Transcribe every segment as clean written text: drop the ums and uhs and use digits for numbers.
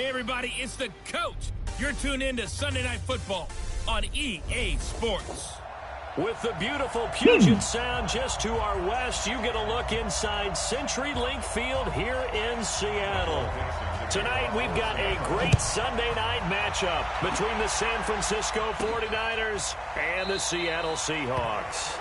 Hey, everybody, it's the coach. You're tuned in to Sunday Night Football on EA Sports. With the beautiful Puget Sound just to our west, you get a look inside CenturyLink Field here in Seattle. Tonight, we've got a great Sunday night matchup between the San Francisco 49ers and the Seattle Seahawks.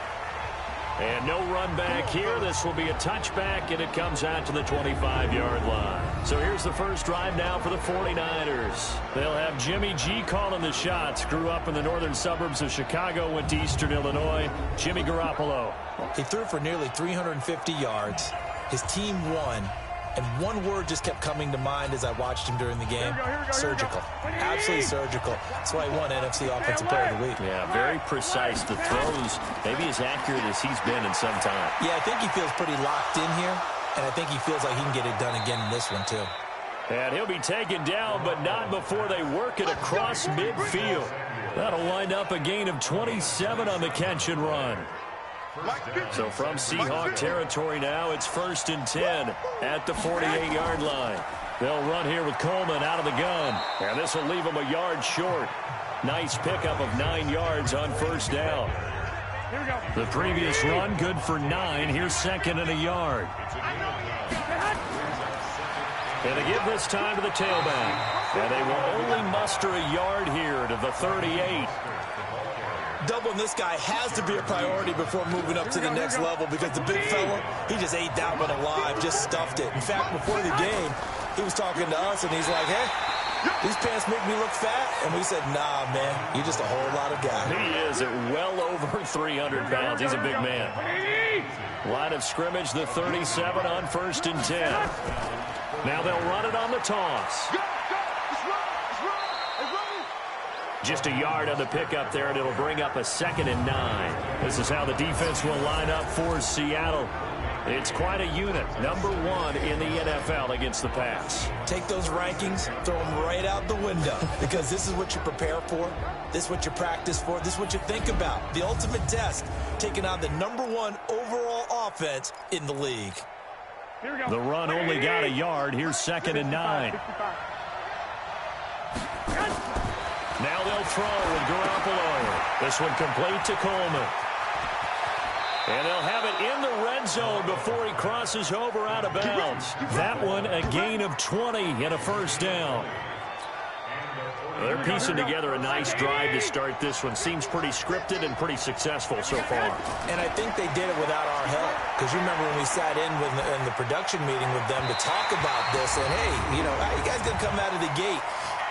And no run back here. This will be a touchback, and it comes out to the 25-yard line. So here's the first drive now for the 49ers. They'll have Jimmy G calling the shots. Grew up in the northern suburbs of Chicago, went to Eastern Illinois. Jimmy Garoppolo. He threw for nearly 350 yards. His team won. And one word just kept coming to mind as I watched him during the game. Surgical. Absolutely surgical. That's why he won NFC Offensive Player of the Week. Yeah, very precise. The throws, maybe as accurate as he's been in some time. Yeah, I think he feels pretty locked in here. And I think he feels like he can get it done again in this one, too. And he'll be taken down, but not before they work it across midfield. That'll wind up a gain of 27 on the catch and run. So from Seahawk territory now, it's 1st and 10 at the 48-yard line. They'll run here with Coleman out of the gun. And this will leave them a yard short. Nice pickup of 9 yards on first down. The previous run, good for 9. Here's 2nd and a yard. And they give this time to the tailback. And they will only muster a yard here to the 38. Doubling this guy has to be a priority before moving up to the next level because the big fella, he just ate that one alive, just stuffed it. In fact, before the game, he was talking to us, and he's like, hey, these pants make me look fat. And we said, nah, man, you're just a whole lot of guy. He is at well over 300 pounds. He's a big man. Line of scrimmage, the 37 on 1st and 10. Now they'll run it on the toss. Just a yard on the pickup there, and it'll bring up a 2nd and 9. This is how the defense will line up for Seattle. It's quite a unit. Number 1 in the NFL against the pass. Take those rankings, throw them right out the window, because this is what you prepare for. This is what you practice for. This is what you think about. The ultimate test, taking on the number 1 overall offense in the league. The run only got a yard. Here's 2nd and 9. Now they'll throw with Garoppolo. This one complete to Coleman. And they'll have it in the red zone before he crosses over out of bounds. That one a gain of 20 and a first down. They're piecing together a nice drive to start this one. Seems pretty scripted and pretty successful so far. And I think they did it without our help. Because you remember when we sat in the production meeting with them to talk about this. And, hey, how you guys going to come out of the gate?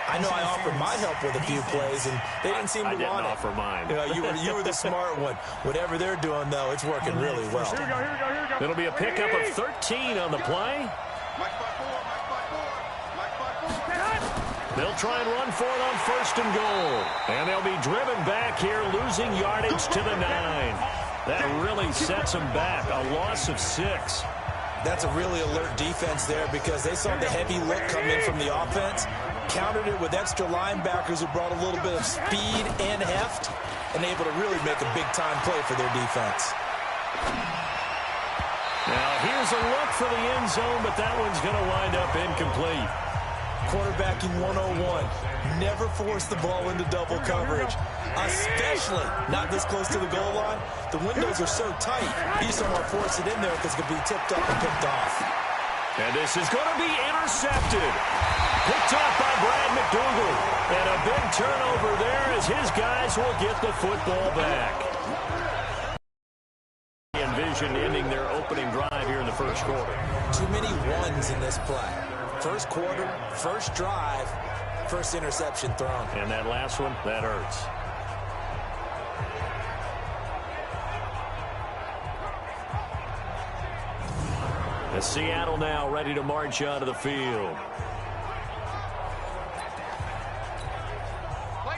I know I offered my help with a few plays, and they didn't seem to want it. I didn't offer mine. You were the smart one. Whatever they're doing, though, it's working really well. It'll be a pickup of 13 on the play. They'll try and run for it on 1st and goal. And they'll be driven back here, losing yardage to the 9. That really sets them back. A loss of 6. That's a really alert defense there because they saw the heavy look come in from the offense, countered it with extra linebackers who brought a little bit of speed and heft, and able to really make a big-time play for their defense. Now, here's a look for the end zone, but that one's going to wind up incomplete. Quarterbacking 101. Never force the ball into double coverage, especially not this close to the goal line. The windows are so tight, you just don't want to force it in there because it could be tipped up and picked off. And this is going to be intercepted. Picked off by Brad McDougal. And a big turnover there as his guys will get the football back. Envision ending their opening drive here in the first quarter. Too many ones in this play. First quarter, first drive, first interception thrown. And that last one, that hurts. As Seattle now ready to march onto the field.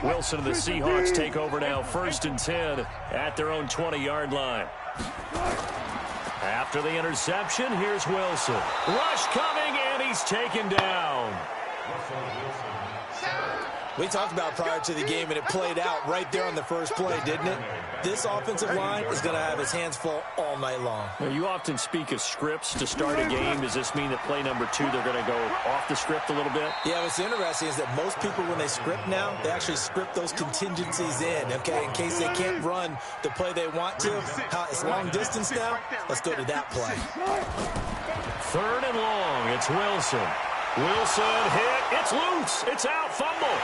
Wilson and the Seahawks take over now, 1st and 10 at their own 20-yard line. After the interception, here's Wilson. Rush coming, and he's taken down. We talked about prior to the game, and it played out right there on the first play, didn't it? This offensive line is going to have his hands full all night long. Now, you often speak of scripts to start a game. Does this mean that play number 2, they're going to go off the script a little bit? Yeah, what's interesting is that most people, when they script now, they actually script those contingencies in, okay, in case they can't run the play they want to. It's long distance now. Let's go to that play. 3rd and long. It's Wilson. Wilson hit. It's loose. It's out. Fumble.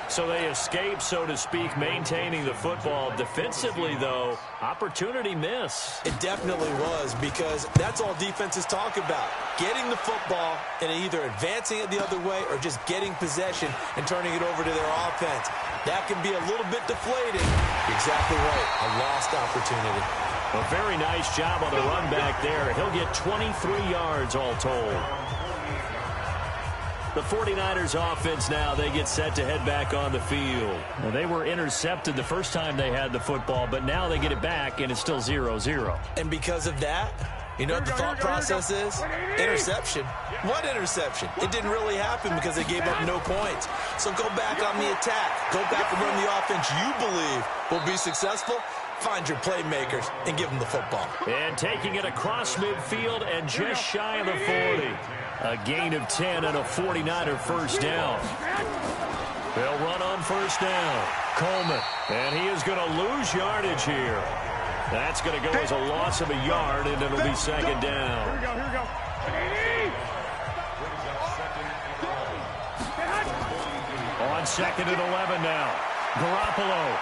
So they escape, so to speak, maintaining the football. Defensively, though, opportunity miss. It definitely was, because that's all defenses talk about. Getting the football and either advancing it the other way or just getting possession and turning it over to their offense. That can be a little bit deflating. Exactly right. A lost opportunity. A very nice job on the run back there. He'll get 23 yards all told. The 49ers offense now, they get set to head back on the field. Well, they were intercepted the first time they had the football, but now they get it back, and it's still 0-0. And because of that, you know what the thought process is? Interception. What interception? It didn't really happen because they gave up no points. So go back on the attack. Go back and run the offense you believe will be successful. Find your playmakers and give them the football. And taking it across midfield and just shy of the 40. A gain of 10 and a 49er first down. They'll run on first down. Coleman. And he is going to lose yardage here. That's going to go as a loss of a yard, and it'll be second down. Here we go. On 2nd and 11 now. Garoppolo.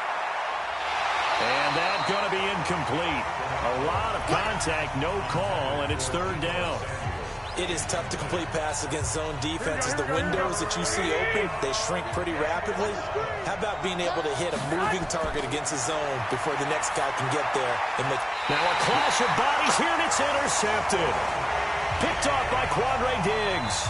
And that's going to be incomplete. A lot of contact, no call, and it's 3rd down. It is tough to complete passes against zone defenses. The windows that you see open, they shrink pretty rapidly. How about being able to hit a moving target against a zone before the next guy can get there and make... Now a clash of bodies here, and it's intercepted. Picked off by Quandre Diggs.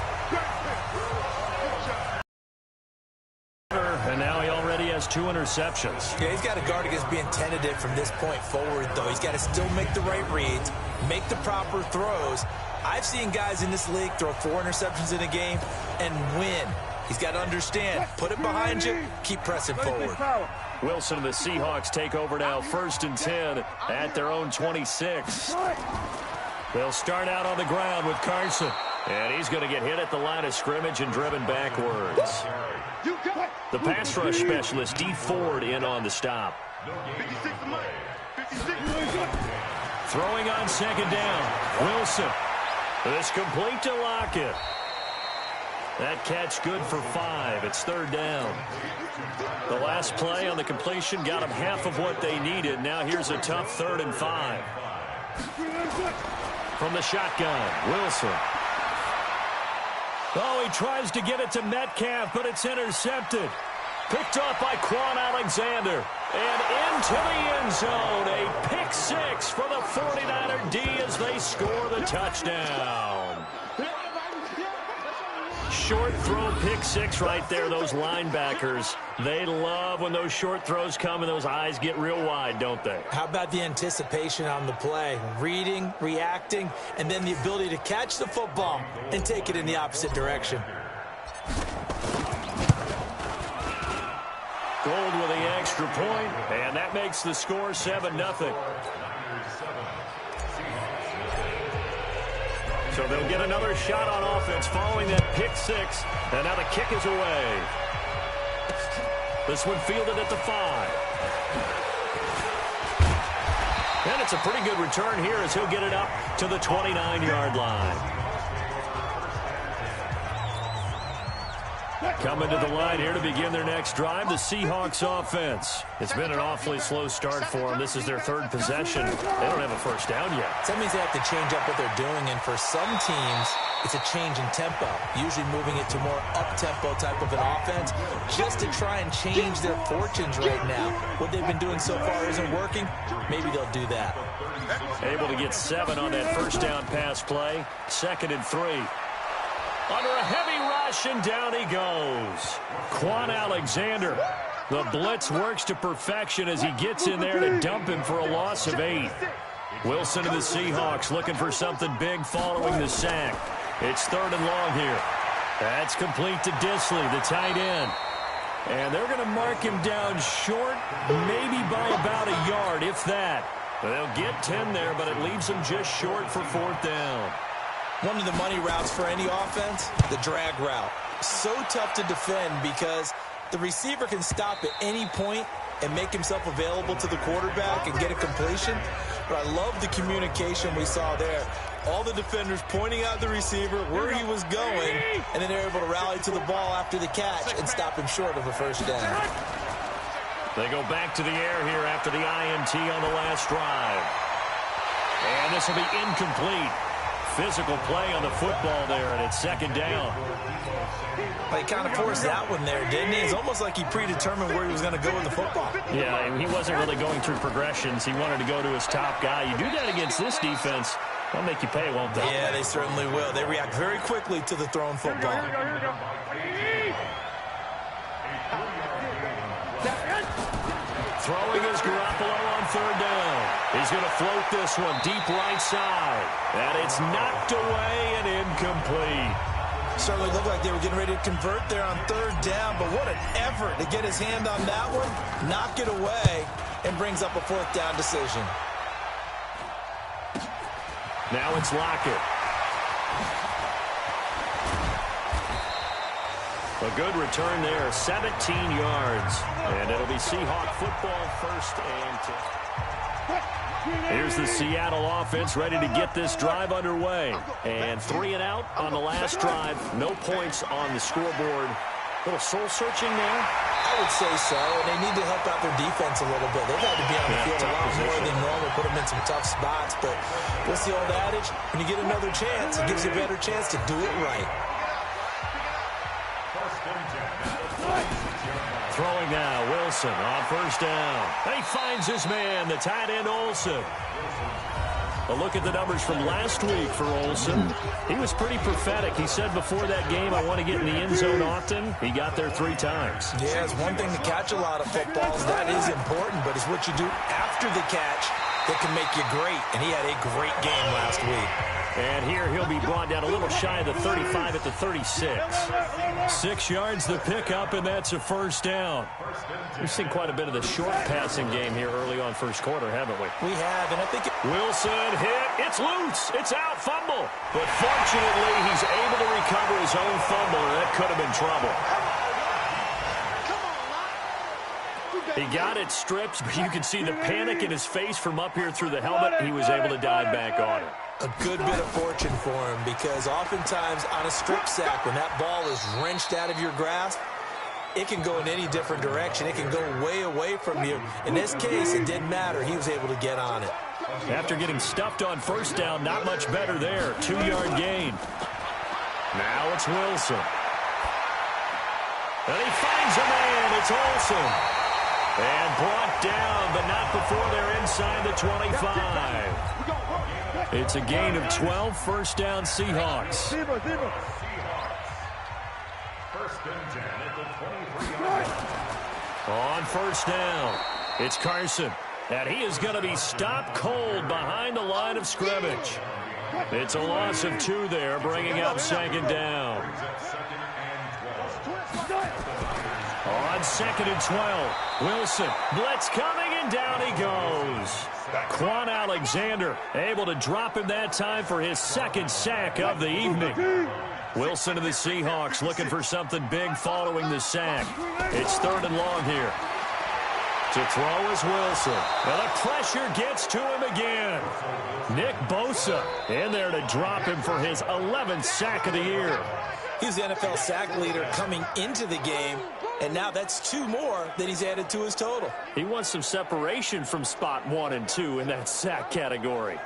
And now he already has 2 interceptions. Yeah, he's got to guard against being tentative from this point forward, though. He's got to still make the right reads, make the proper throws. I've seen guys in this league throw 4 interceptions in a game and win. He's got to understand, put it behind you, keep pressing forward. Wilson and the Seahawks take over now, 1st and 10 at their own 26. They'll start out on the ground with Carson. And he's going to get hit at the line of scrimmage and driven backwards. The pass rush specialist, D. Ford, in on the stop. Throwing on 2nd down. Wilson. It's complete to Lockett. That catch good for 5. It's 3rd down. The last play on the completion got them half of what they needed. Now here's a tough 3rd and 5. From the shotgun, Wilson. Oh, he tries to get it to Metcalf, but it's intercepted. Picked off by Quan Alexander. And into the end zone. A pick 6 for the 49er D as they score the touchdown. Short throw pick 6 right there. Those linebackers, they love when those short throws come and those eyes get real wide, don't they? How about the anticipation on the play? Reading, reacting, and then the ability to catch the football and take it in the opposite direction. Gold with the extra point, and that makes the score 7-0. So they'll get another shot on offense following that pick 6, and now the kick is away. This one fielded at the 5. And it's a pretty good return here as he'll get it up to the 29-yard line. Coming to the line here to begin their next drive, the Seahawks offense. It's been an awfully slow start for them. This is their 3rd possession. They don't have a first down yet. That means they have to change up what they're doing, and for some teams, it's a change in tempo, usually moving it to more up-tempo type of an offense, just to try and change their fortunes right now. What they've been doing so far isn't working. Maybe they'll do that. Able to get 7 on that first down pass play. 2nd and 3. Under a heavy rush, and down he goes. Quan Alexander. The blitz works to perfection as he gets in there to dump him for a loss of 8. Wilson and the Seahawks looking for something big following the sack. It's 3rd and long here. That's complete to Disley, the tight end. And they're going to mark him down short, maybe by about a yard, if that. They'll get 10 there, but it leaves them just short for 4th down. One of the money routes for any offense, the drag route. So tough to defend because the receiver can stop at any point and make himself available to the quarterback and get a completion. But I love the communication we saw there. All the defenders pointing out the receiver, where he was going, and then they're able to rally to the ball after the catch and stop him short of a 1st down. They go back to the air here after the INT on the last drive. And this will be incomplete. Physical play on the football there, and it's 2nd down. He kind of forced that one there, didn't he? It's almost like he predetermined where he was going to go with the football. Yeah, he wasn't really going through progressions. He wanted to go to his top guy. You do that against this defense, they'll make you pay, won't they? Yeah, they certainly will. They react very quickly to the thrown football. Throwing is Garoppolo on 3rd down. He's going to float this one deep right side. And it's knocked away and incomplete. Certainly looked like they were getting ready to convert there on 3rd down, but what an effort to get his hand on that one, knock it away, and brings up a 4th down decision. Now it's Lockett. A good return there, 17 yards. And it'll be Seahawk football 1st and 10. Here's the Seattle offense ready to get this drive underway. And 3 and out on the last drive. No points on the scoreboard. A little soul-searching there. I would say so, and they need to help out their defense a little bit. They've had to be on the field a lot more than normal, put them in some tough spots. But what's the old adage? When you get another chance, it gives you a better chance to do it right. Throwing now, Wilson on 1st down. He finds his man, the tight end Olsen. A look at the numbers from last week for Olsen. He was pretty prophetic. He said before that game, I want to get in the end zone often. He got there 3 times. Yeah, it's one thing to catch a lot of footballs. That is important, but it's what you do after the catch that can make you great. And he had a great game last week. And here he'll be brought down a little shy of the 35 at the 36. 6 yards the pickup, and that's a 1st down. We've seen quite a bit of the short passing game here early on 1st quarter, haven't we? We have, and I think Wilson hit. It's loose. It's out. Fumble. But fortunately, he's able to recover his own fumble, or that could have been trouble. He got it stripped, but you can see the panic in his face from up here through the helmet. He was able to dive back on it. A good bit of fortune for him, because oftentimes on a strip sack, when that ball is wrenched out of your grasp, it can go in any different direction. It can go way away from you. In this case, it didn't matter. He was able to get on it. After getting stuffed on 1st down, not much better there. 2-yard gain. Now it's Wilson. And he finds a man. It's Olsen. And brought down, but not before they're inside the 25. It's a gain of 12, 1st down Seahawks. On 1st down, it's Carson. And he is going to be stopped cold behind the line of scrimmage. It's a loss of 2 there, bringing up 2nd down. On 2nd and 12, Wilson, blitz coming, and down he goes. Quan Alexander able to drop him that time for his 2nd sack of the evening. Wilson and the Seahawks looking for something big following the sack. It's 3rd and long here. To throw is Wilson. Well, the pressure gets to him again. Nick Bosa in there to drop him for his 11th sack of the year. He's the NFL sack leader coming into the game, and now that's 2 more that he's added to his total. He wants some separation from spot 1 and 2 in that sack category.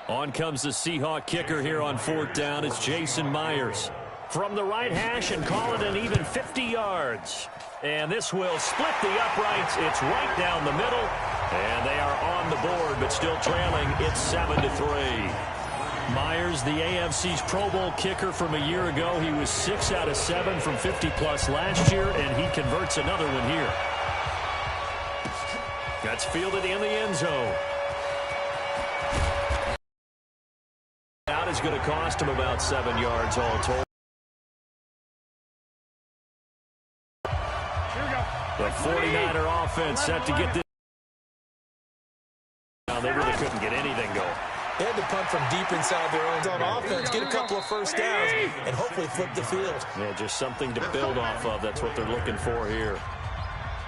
On comes the Seahawk kicker here on 4th down. It's Jason Myers. From the right hash and call it an even 50 yards. And this will split the uprights. It's right down the middle. And they are on the board, but still trailing. It's 7-3. Myers, the AFC's Pro Bowl kicker from a year ago. He was 6 out of 7 from 50-plus last year, and he converts another one here. That's fielded in the end zone. Out is going to cost him about 7 yards all told. The 49er offense set to get this. Now they really couldn't get anything going. They had to punt from deep inside their own zone offense, get a couple of first downs, and hopefully flip the field. Yeah, just something to build off of. That's what they're looking for here.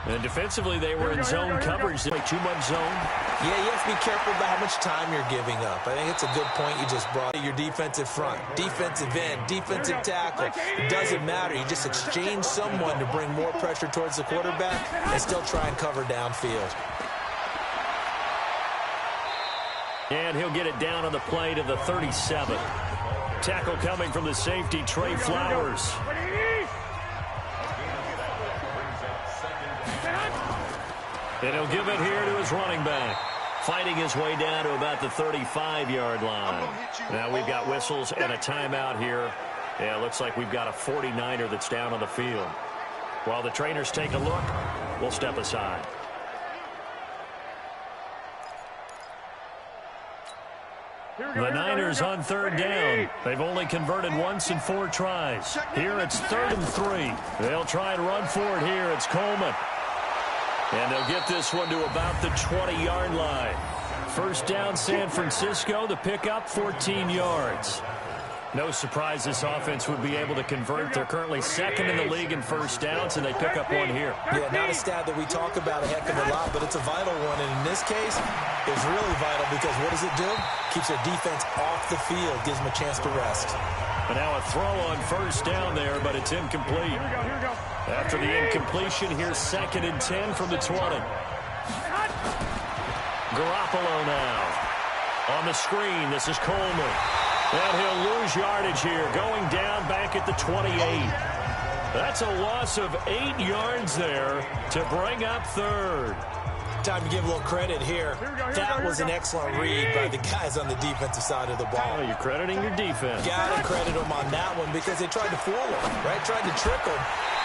And defensively, they were in zone coverage. They play too much zone. Yeah, you have to be careful about how much time you're giving up. I think it's a good point you just brought. Your defensive front, defensive end, defensive tackle. It doesn't matter. You just exchange someone to bring more pressure towards the quarterback and still try and cover downfield. And he'll get it down on the play to the 37. Tackle coming from the safety, Trey Flowers. And he'll give it here to his running back. Fighting his way down to about the 35-yard line. Now we've got whistles and a timeout here. Yeah, it looks like we've got a 49er that's down on the field. While the trainers take a look, we'll step aside. The Niners on 3rd down. They've only converted once in 4 tries. Here it's 3rd and 3. They'll try and run for it here. It's Coleman. And they'll get this one to about the 20-yard line. First down, San Francisco. The pickup, 14 yards. No surprise this offense would be able to convert. They're currently 2nd in the league in first downs, and they pick up one here. Yeah, not a stat that we talk about a heck of a lot, but it's a vital one. And in this case, it's really vital because what does it do? Keeps their defense off the field, gives them a chance to rest. And now a throw on first down there, but it's incomplete. After the incompletion, here's 2nd and 10 from the 20. Garoppolo now. On the screen, this is Coleman. And he'll lose yardage here, going down back at the 28. That's a loss of 8 yards there to bring up 3rd. Time to give a little credit here. That was an excellent read by the guys on the defensive side of the ball. Oh, you're crediting your defense. Got to credit them on that one because they tried to fool him, right? Tried to trick him.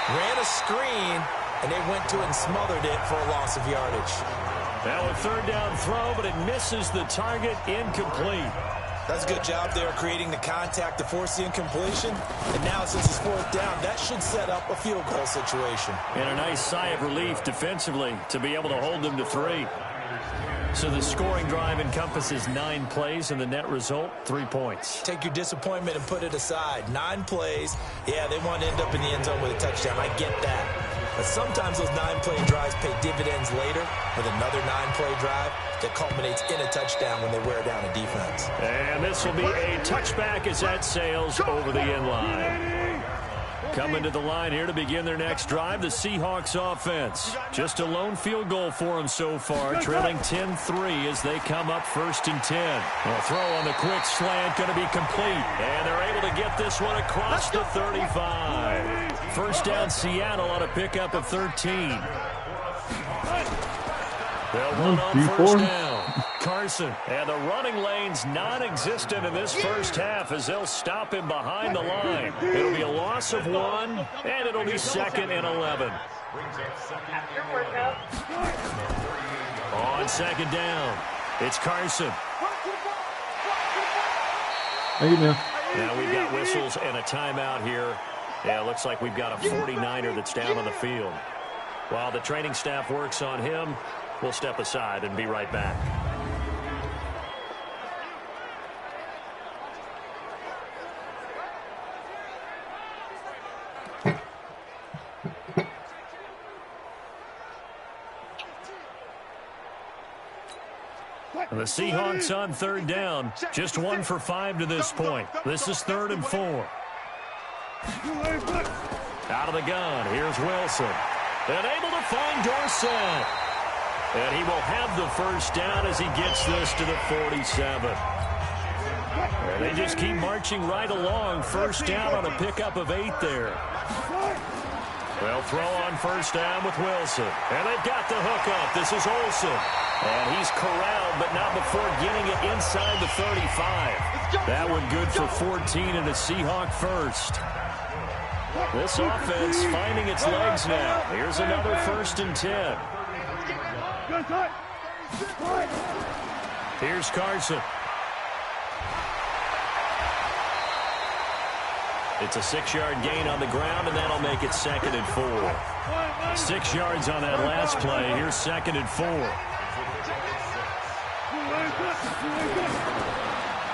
Ran a screen, and they went to it and smothered it for a loss of yardage. Now a 3rd down throw, but it misses the target, incomplete. That's a good job there creating the contact to force the incompletion. And now since it's 4th down, that should set up a field goal situation. And a nice sigh of relief defensively to be able to hold them to 3. So the scoring drive encompasses 9 plays, and the net result, 3 points. Take your disappointment and put it aside. 9 plays. Yeah, they want to end up in the end zone with a touchdown. I get that. But sometimes those 9-play drives pay dividends later with another 9-play drive that culminates in a touchdown when they wear down a defense. And this will be a touchback as that sails over the end line. Coming to the line here to begin their next drive, the Seahawks offense. Just a lone field goal for them so far, trailing 10-3 as they come up 1st and 10. A throw on the quick slant going to be complete, and they're able to get this one across the 35. First down, Seattle on a pickup of 13. They'll run on first down. Carson, and the running lane's non-existent in this first half as they'll stop him behind the line. It'll be a loss of 1, and it'll be 2nd and 11. On 2nd down, it's Carson. Now we've got whistles and a timeout here. Yeah, it looks like we've got a 49er that's down on the field. While the training staff works on him, we'll step aside and be right back. The Seahawks on 3rd down. Just 1 for 5 to this point. This is 3rd and 4. Out of the gun. Here's Wilson. And able to find Dorsett. And he will have the first down as he gets this to the 47. And they just keep marching right along. First down on a pickup of 8 there. They'll throw on first down with Wilson. And they've got the hook up. This is Olsen. And he's corralled, but not before getting it inside the 35. That one good for 14 and a Seahawk first. This offense finding its legs now. Here's another 1st and 10. Here's Carson. It's a 6-yard gain on the ground, and that'll make it 2nd and 4. 6 yards on that last play. Here's 2nd and 4.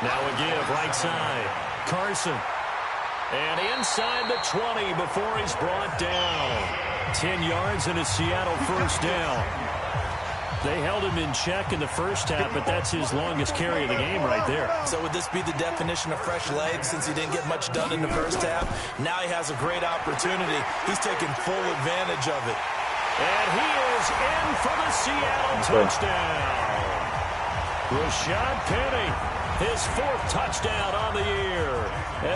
Now a give right side. Carson. And inside the 20 before he's brought down. 10 yards and a Seattle first down. They held him in check in the first half, but that's his longest carry of the game right there. So would this be the definition of fresh legs since he didn't get much done in the first half? Now he has a great opportunity. He's taking full advantage of it. And he is in for the Seattle touchdown. Rashad Penny, his 4th touchdown on the year,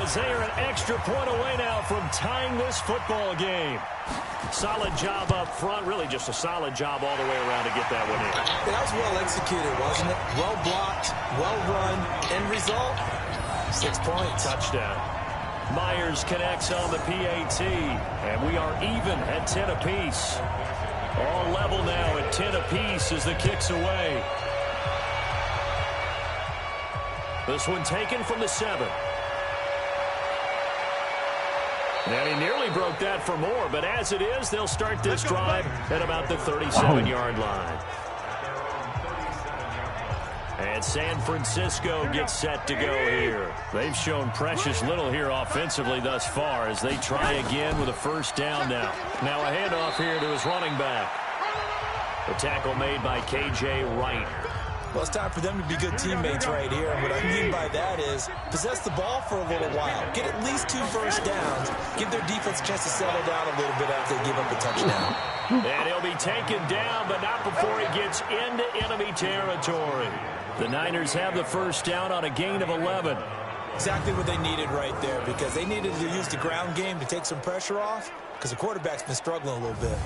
as they are an extra point away now from tying this football game. Solid job up front, really just a solid job all the way around to get that one in. That was well executed, wasn't it? Well blocked, well run, end result, 6 points. Touchdown. Myers connects on the PAT, and we are even at 10 apiece. All level now at 10 apiece as the kick's away. This one taken from the 7. And he nearly broke that for more, but as it is, they'll start this drive at about the 37-yard line. And San Francisco gets set to go here. They've shown precious little here offensively thus far as they try again with a first down now. Now a handoff here to his running back. The tackle made by K.J. Wright. Well, it's time for them to be good teammates right here. And what I mean by that is possess the ball for a little while. Get at least 2 first downs. Give their defense a chance to settle down a little bit after they give up a touchdown. And he'll be taken down, but not before he gets into enemy territory. The Niners have the first down on a gain of 11. Exactly what they needed right there, because they needed to use the ground game to take some pressure off, because the quarterback's been struggling a little bit.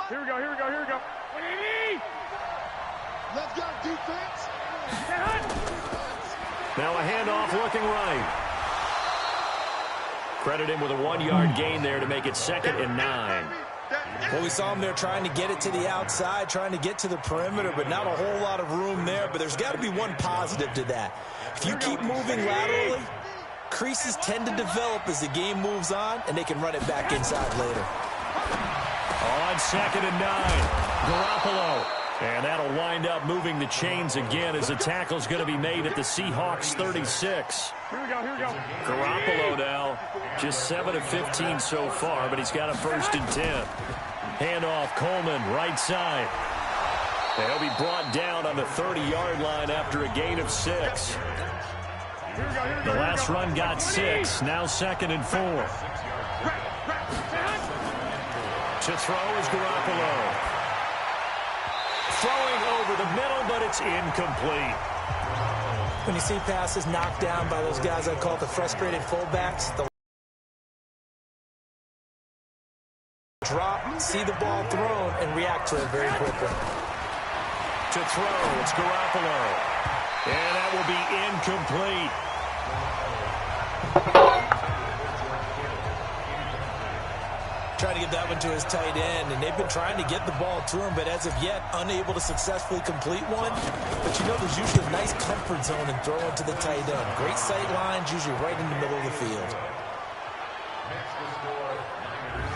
Here we go, here we go, here we go. Let's go, defense. Now a handoff looking right. Credit him with a 1-yard gain there to make it 2nd and 9. Well, we saw him there trying to get it to the outside, trying to get to the perimeter, but not a whole lot of room there. But there's got to be one positive to that. If you keep moving laterally, creases tend to develop as the game moves on, and they can run it back inside later. On 2nd and 9, Garoppolo. And that'll wind up moving the chains again as the tackle's going to be made at the Seahawks 36. Here we go, here we go. Garoppolo now, just 7 of 15 so far, but he's got a 1st and 10. Handoff, Coleman, right side. And he'll be brought down on the 30-yard line after a gain of 6. The last run got 6, now 2nd and 4. To throw is Garoppolo. Throwing over the middle, but it's incomplete. When you see passes knocked down by those guys I call the frustrated fullbacks, the drop, see the ball thrown, and react to it very quickly. To throw, it's Garoppolo. And that will be incomplete. Trying to get that one to his tight end, and they've been trying to get the ball to him, but as of yet, unable to successfully complete one. But you know, there's usually a nice comfort zone in throwing to the tight end. Great sight lines, usually right in the middle of the field.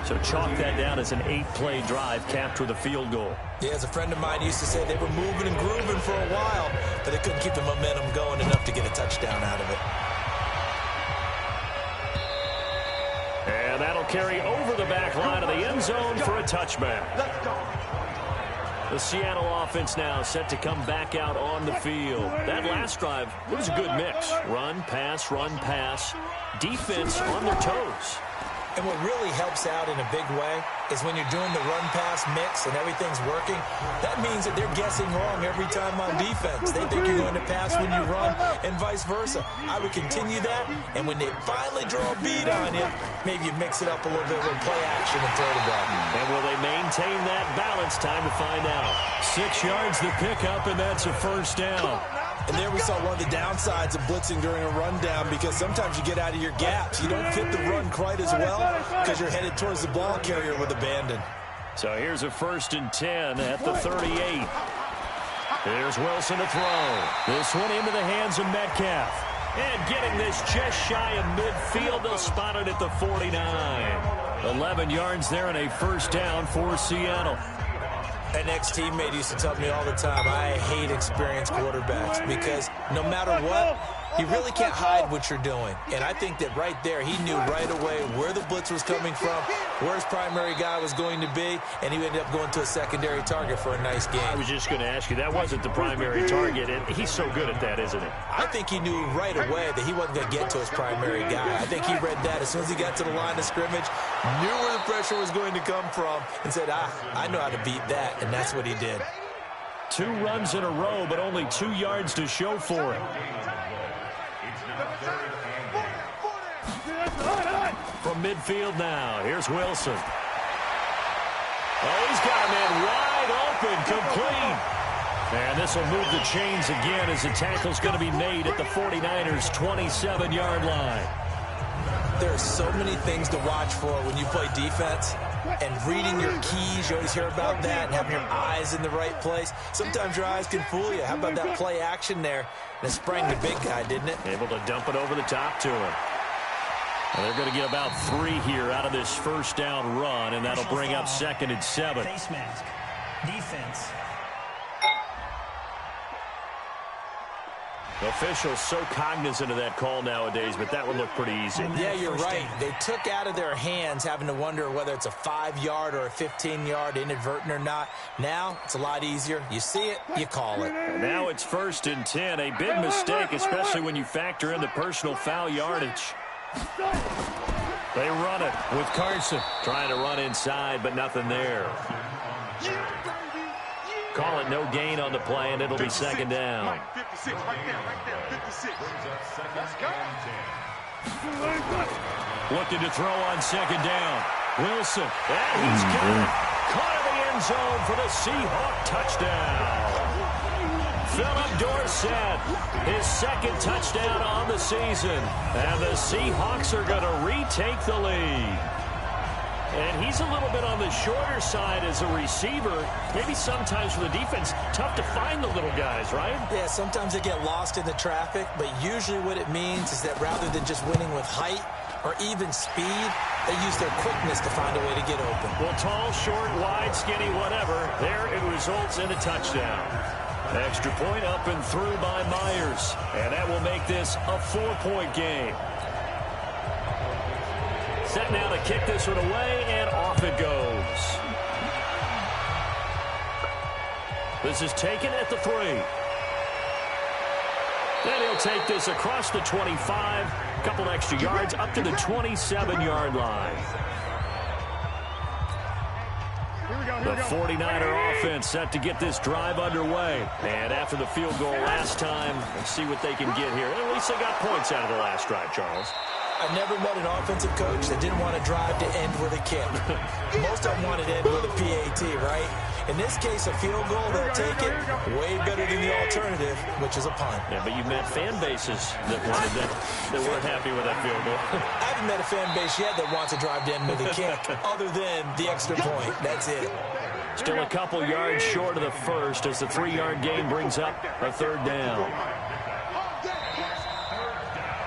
So chalk that down as an 8-play drive capped with a field goal. Yeah, as a friend of mine used to say, they were moving and grooving for a while, but they couldn't keep the momentum going enough to get a touchdown out of it. And that'll carry over the back line of the end zone for a touchback. The Seattle offense now set to come back out on the field. That last drive, it was a good mix. Run, pass, defense on their toes. And what really helps out in a big way is when you're doing the run-pass mix and everything's working, that means that they're guessing wrong every time on defense. They think you're going to pass when you run and vice versa. I would continue that, and when they finally draw a bead on you, maybe you mix it up a little bit with play action and throw the ball. And will they maintain that balance? Time to find out. 6 yards the pickup, and that's a first down. And there we saw one of the downsides of blitzing during a rundown, because sometimes you get out of your gaps. You don't fit the run quite as well because you're headed towards the ball carrier with abandon. So here's a 1st and 10 at the 38. Here's Wilson to throw. This one into the hands of Metcalf. And getting this just shy of midfield. They'll spot it at the 49. 11 yards there and a 1st down for Seattle. An ex-teammate used to tell me all the time, I hate experienced quarterbacks, because no matter what, you really can't hide what you're doing. And I think that right there, he knew right away where the blitz was coming from, where his primary guy was going to be, and he ended up going to a secondary target for a nice game. I was just going to ask you, that wasn't the primary target, and he's so good at that, isn't he? I think he knew right away that he wasn't going to get to his primary guy. I think he read that as soon as he got to the line of scrimmage, knew where the pressure was going to come from, and said, I know how to beat that, and that's what he did. 2 runs in a row, but only 2 yards to show for it. From midfield now, here's Wilson. Oh, he's got a man wide open, complete. And this will move the chains again as the tackle's going to be made at the 49ers' 27-yard line. There are so many things to watch for when you play defense. And reading your keys, you always hear about that, and having your eyes in the right place. Sometimes your eyes can fool you. How about that play action there? And it sprang the big guy, didn't it? Able to dump it over the top to him. And they're going to get about 3 here out of this 1st down run, and that'll bring up 2nd and 7. Face mask. Defense. Officials so cognizant of that call nowadays, but that would look pretty easy. Yeah, you're right. They took out of their hands having to wonder whether it's a 5-yard or a 15-yard, inadvertent or not. Now, it's a lot easier. You see it, you call it. And now it's 1st and 10. A big mistake, especially when you factor in the personal foul yardage. They run it with Carson. Trying to run inside, but nothing there. Call it no gain on the play, and it'll be 2nd down. 56, right there, 56. Looking to throw on 2nd down. Wilson, and he's got it. Caught in the end zone for the Seahawks touchdown. Philip Dorsett, his 2nd touchdown on the season. And the Seahawks are going to retake the lead. And he's a little bit on the shorter side as a receiver. Maybe sometimes for the defense, tough to find the little guys, right? Yeah, sometimes they get lost in the traffic, but usually what it means is that rather than just winning with height or even speed, they use their quickness to find a way to get open. Well, tall, short, wide, skinny, whatever, there it results in a touchdown. Extra point up and through by Myers. And that will make this a 4-point game. Set now to kick this one away, and off it goes. This is taken at the 3. Then he'll take this across the 25, a couple extra yards up to the 27-yard line. The 49er offense set to get this drive underway. And after the field goal last time, let's see what they can get here. At least they got points out of the last drive, Charles. I've never met an offensive coach that didn't want to drive to end with a kick. Most of them wanted to end with a PAT, right? In this case, a field goal, they'll take it way better than the alternative, which is a punt. Yeah, but you've met fan bases that wanted that weren't happy with that field goal. I haven't met a fan base yet that wants to drive to end with a kick, other than the extra point. That's it. Still a couple yards short of the first as the 3-yard gain brings up a 3rd down.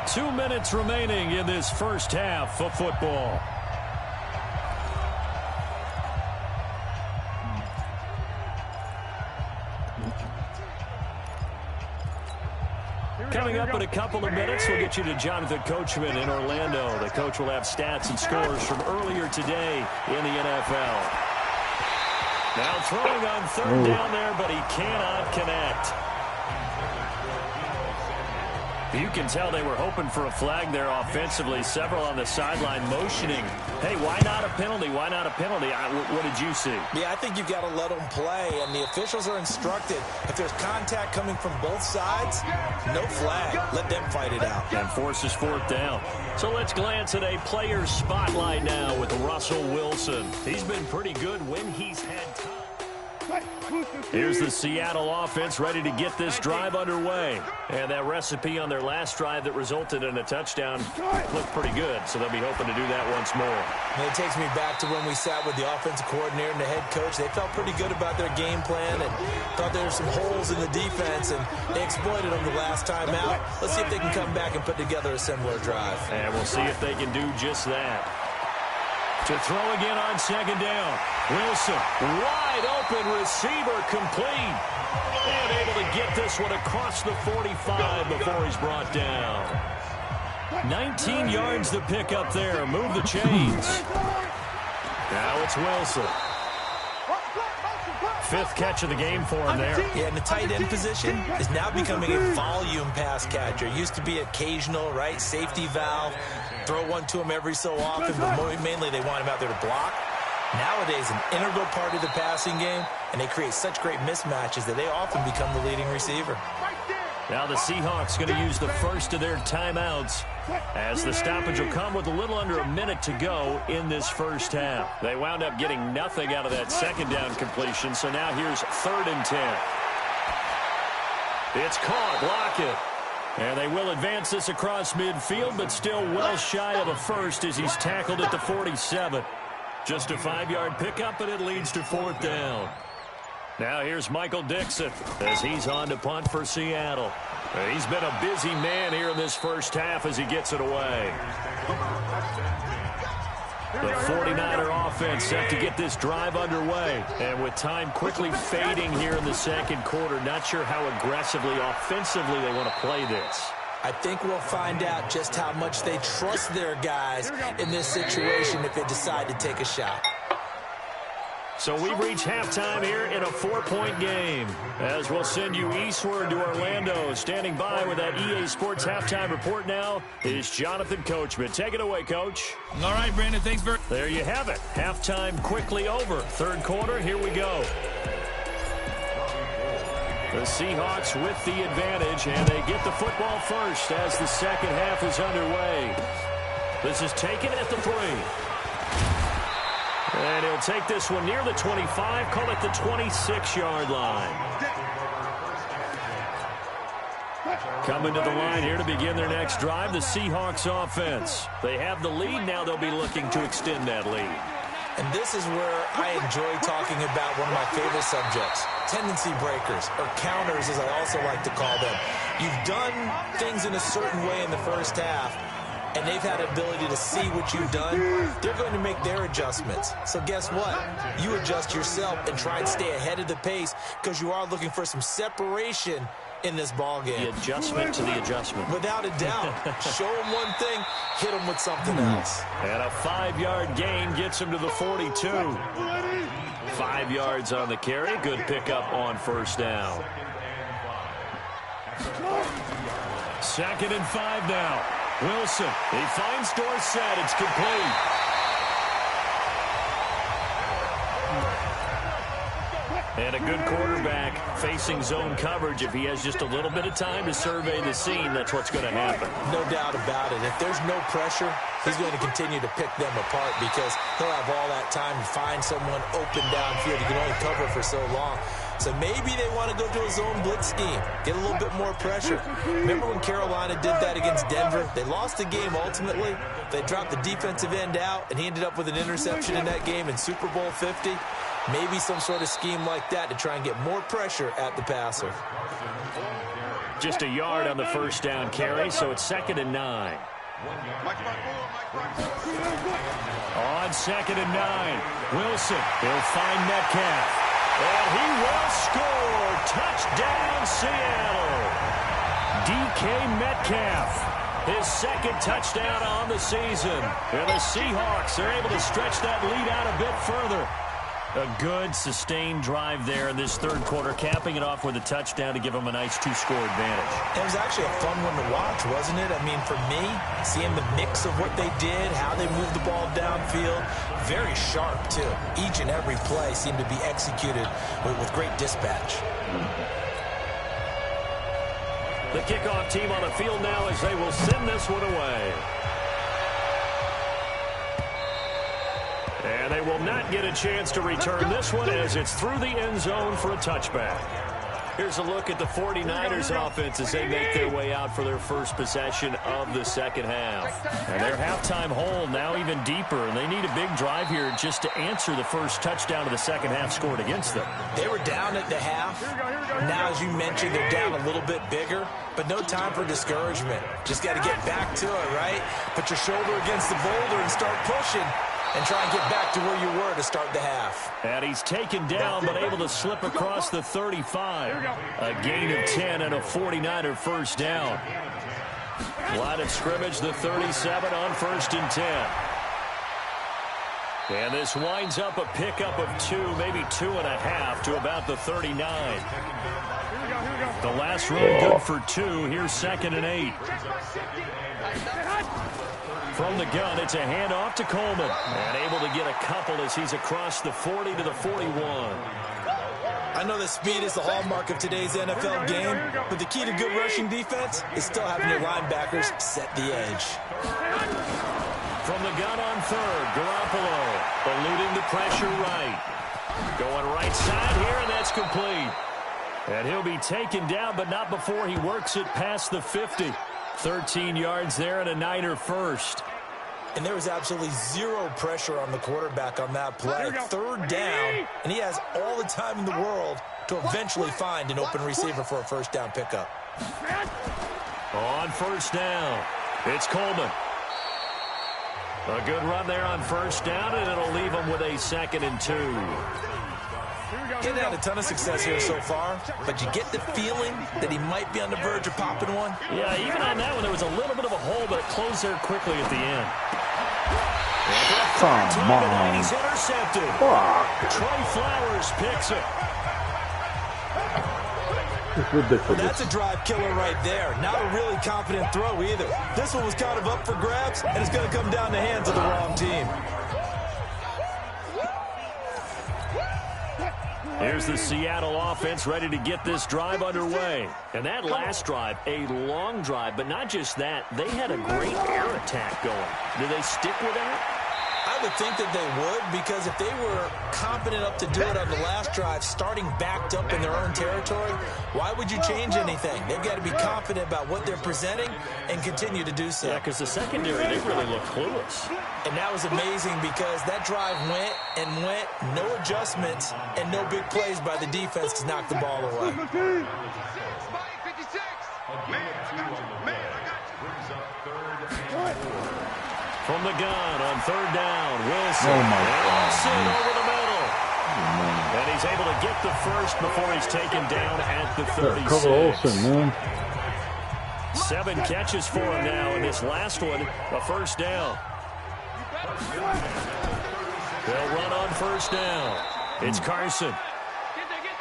2 minutes remaining in this first half of football. Coming up in a couple of minutes, we'll get you to Jonathan Coachman in Orlando. The coach will have stats and scores from earlier today in the NFL. Now throwing on 3rd down there, but he cannot connect. You can tell they were hoping for a flag there offensively. Several on the sideline motioning. Hey, why not a penalty? Why not a penalty? What did you see? Yeah, I think you've got to let them play, and the officials are instructed. If there's contact coming from both sides, no flag. Let them fight it out. And forces 4th down. So let's glance at a player's spotlight now with Russell Wilson. He's been pretty good when he's had time. Here's the Seattle offense ready to get this drive underway. And that recipe on their last drive that resulted in a touchdown looked pretty good, so they'll be hoping to do that once more. And it takes me back to when we sat with the offensive coordinator and the head coach. They felt pretty good about their game plan and thought there were some holes in the defense, and they exploited them the last time out. Let's see if they can come back and put together a similar drive. And we'll see if they can do just that. To throw again on second down. Wilson, wide open receiver, complete. And able to get this one across the 45 before he's brought down. 19 yards to pick up there. Move the chains. Now it's Wilson. Fifth catch of the game for him there. Yeah, and the tight end position is now becoming a volume pass catcher. It used to be occasional, right? Safety valve. Throw one to him every so often, but mainly they want him out there to block. Nowadays, an integral part of the passing game, and they create such great mismatches that they often become the leading receiver. Now the Seahawks going to use the first of their timeouts as the stoppage will come with a little under a minute to go in this first half. They wound up getting nothing out of that second down completion, so now here's 3rd and 10. It's caught, block it. And they will advance this across midfield, but still well shy of a first as he's tackled at the 47. Just a 5-yard pickup, and it leads to 4th down. Now here's Michael Dixon as he's on to punt for Seattle. He's been a busy man here in this first half as he gets it away. The 49er offense set to get this drive underway. And with time quickly fading here in the second quarter, not sure how aggressively, offensively they want to play this. I think we'll find out just how much they trust their guys in this situation if they decide to take a shot. So we've reached halftime here in a 4-point game. As we'll send you eastward to Orlando. Standing by with that EA Sports halftime report now is Jonathan Coachman. Take it away, Coach. All right, Brandon, thanks very much. There you have it. Halftime quickly over. Third quarter, here we go. The Seahawks with the advantage, and they get the football first as the second half is underway. This is taken at the 3. And he'll take this one near the 25, call it the 26-yard line. Coming to the line here to begin their next drive, the Seahawks offense. They have the lead, now they'll be looking to extend that lead. And this is where I enjoy talking about one of my favorite subjects, tendency breakers, or counters as I also like to call them. You've done things in a certain way in the first half, and they've had the ability to see what you've done. They're going to make their adjustments. So guess what? You adjust yourself and try and stay ahead of the pace because you are looking for some separation in this ball game. The adjustment to the adjustment. Without a doubt. Show them one thing, hit them with something else. And a 5-yard gain gets him to the 42. 5 yards on the carry. Good pickup on first down. 2nd and 5 now. Wilson, he finds Dorsett. It's complete. And a good quarterback facing zone coverage. If he has just a little bit of time to survey the scene, that's what's going to happen. No doubt about it. If there's no pressure, he's going to continue to pick them apart because he'll have all that time to find someone open downfield. He can only cover for so long. So maybe they want to go to a zone blitz scheme, get a little bit more pressure. Remember when Carolina did that against Denver? They lost the game ultimately. They dropped the defensive end out, and he ended up with an interception in that game in Super Bowl 50. Maybe some sort of scheme like that to try and get more pressure at the passer. Just a yard on the first down carry, so it's 2nd and 9. On 2nd and 9, Wilson, he'll find Metcalf. And he will score. Touchdown, Seattle. DK Metcalf, his 2nd touchdown on the season. And the Seahawks are able to stretch that lead out a bit further. A good, sustained drive there in this third quarter, capping it off with a touchdown to give them a nice 2-score advantage. It was actually a fun one to watch, wasn't it? I mean, for me, seeing the mix of what they did, how they moved the ball downfield, very sharp, too. Each and every play seemed to be executed with great dispatch. The kickoff team on the field now as they will send this one away. And they and will not get a chance to return this one as it's through the end zone for a touchback. Here's a look at the 49ers offense as they make their way out for their first possession of the second half. And their halftime hole now even deeper, and they need a big drive here just to answer the first touchdown of the second half scored against them. They were down at the half. Now, as you mentioned, they're down a little bit bigger, but no time for discouragement. Just got to get back to it, right? Put your shoulder against the boulder and start pushing. And try and get back to where you were to start the half. And he's taken down, but able to slip across the 35. A gain of 10 and a 49er first down. Line of scrimmage, the 37 on 1st and 10. And this winds up a pickup of 2, maybe 2.5 to about the 39. The last run good for 2. Here's 2nd and 8. From the gun, it's a handoff to Coleman. And able to get a couple as he's across the 40 to the 41. I know that speed is the hallmark of today's NFL game, but the key to good rushing defense is still having your linebackers set the edge. From the gun on 3rd, Garoppolo eluding the pressure right. Going right side here, and that's complete. And he'll be taken down, but not before he works it past the 50. 13 yards there and a Niner first. And there was absolutely zero pressure on the quarterback on that play. 3rd down, and he has all the time in the world to eventually find an open receiver for a first down pickup. On 1st down, it's Coleman. A good run there on 1st down, and it'll leave him with a 2nd and 2. Getting had a ton of success here so far, but you get the feeling that he might be on the verge of popping one. Yeah, even on that one, there was a little bit of a hole, but it closed there quickly at the end. Come on. He's intercepted. Trey Flowers picks it. It's ridiculous. Well, that's a drive killer right there. Not a really confident throw either. This one was kind of up for grabs, and it's going to come down the hands of the wrong team. Here's the Seattle offense ready to get this drive underway. And that last drive, a long drive, but not just that. They had a great air attack going. Do they stick with that? I would think that they would, because if they were confident enough to do it on the last drive, starting backed up in their own territory, why would you change anything? They've got to be confident about what they're presenting and continue to do so. Yeah, because the secondary, they really look clueless. And that was amazing because that drive went and went, no adjustments, and no big plays by the defense to knock the ball away. From the gun on 3rd down, Wilson. Oh, my God. Wilson over the middle. And he's able to get the first before he's taken down at the 36. Cover Olsen, man. 7 catches for him now, and this last one, a first down. They'll run on 1st down. It's Carson.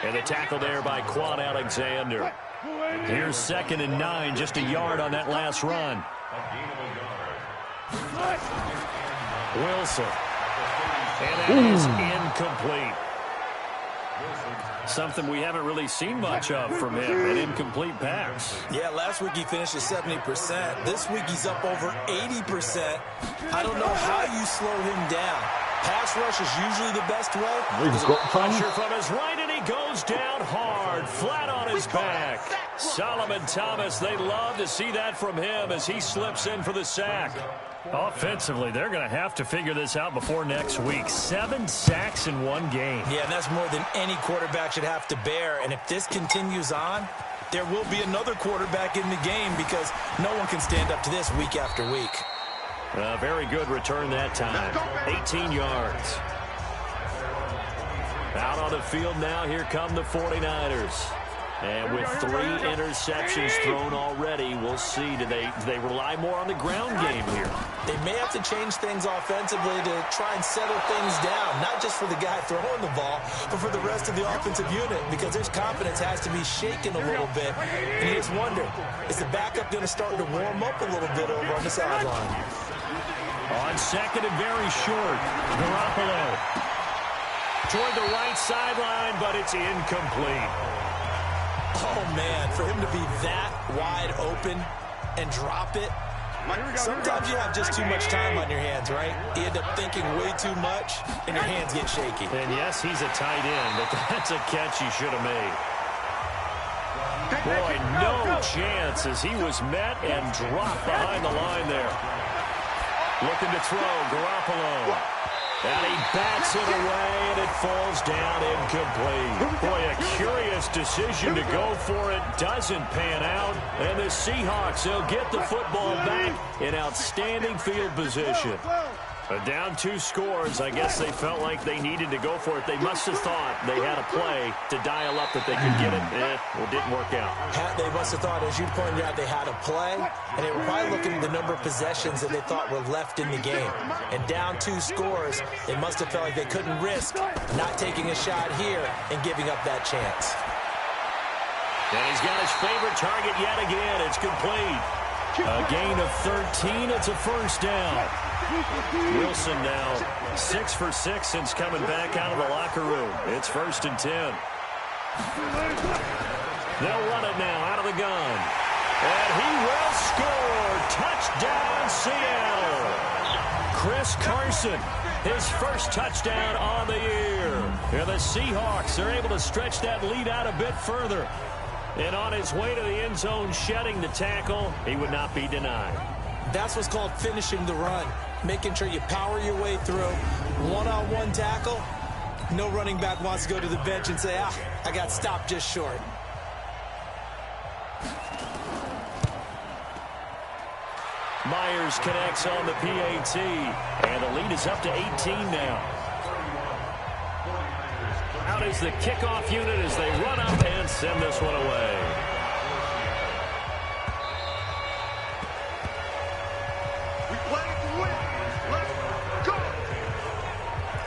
And the tackle there by Quan Alexander. Here's 2nd and 9, just a yard on that last run. Wilson. And that is incomplete. Something we haven't really seen much of from him, an incomplete pass. Yeah, last week he finished at 70%. This week he's up over 80%. I don't know how you slow him down. Pass rush is usually the best way. He's got Pressure from his right, and he goes down hard, flat on his back. Solomon Thomas, they love to see that from him as he slips in for the sack. Offensively, they're going to have to figure this out before next week. 7 sacks in one game. Yeah, and that's more than any quarterback should have to bear. And if this continues on, there will be another quarterback in the game because no one can stand up to this week after week. A very good return that time. 18 yards. Out on the field now, here come the 49ers. And with 3 interceptions thrown already, we'll see. Do they rely more on the ground game here? They may have to change things offensively to try and settle things down, not just for the guy throwing the ball, but for the rest of the offensive unit, because their confidence has to be shaken a little bit. And you just wonder, is the backup going to start to warm up a little bit over on the sideline? On 2nd and very short, Garoppolo toward the right sideline, but it's incomplete. Oh, man, for him to be that wide open and drop it, Sometimes you have just too much time on your hands, right? You end up thinking way too much, and your hands get shaky. And yes, he's a tight end, but that's a catch he should have made. Boy, no chance as he was met and dropped behind the line there. Looking to throw, Garoppolo. And he bats it away, and it falls down incomplete. Boy, a curious decision to go for it. Doesn't pan out. And the Seahawks, they'll get the football back in outstanding field position. But down 2 scores, I guess they felt like they needed to go for it. They must have thought they had a play to dial up that they could get it. Well, it didn't work out. They must have thought, as you pointed out, they had a play, and they were probably looking at the number of possessions that they thought were left in the game. And down 2 scores, they must have felt like they couldn't risk not taking a shot here and giving up that chance. And he's got his favorite target yet again. It's complete. A gain of 13. It's a first down. Wilson now 6 for 6 since coming back out of the locker room. It's 1st and 10. They'll run it now out of the gun. And he will score. Touchdown, Seattle. Chris Carson, his first touchdown on the year. And the Seahawks are able to stretch that lead out a bit further. And on his way to the end zone, shedding the tackle, he would not be denied. That's what's called finishing the run. Making sure you power your way through. One-on-one tackle. No running back wants to go to the bench and say, I got stopped just short. Myers connects on the PAT. And the lead is up to 18 now. Out is the kickoff unit as they run up and send this one away. We play to win. Let's go.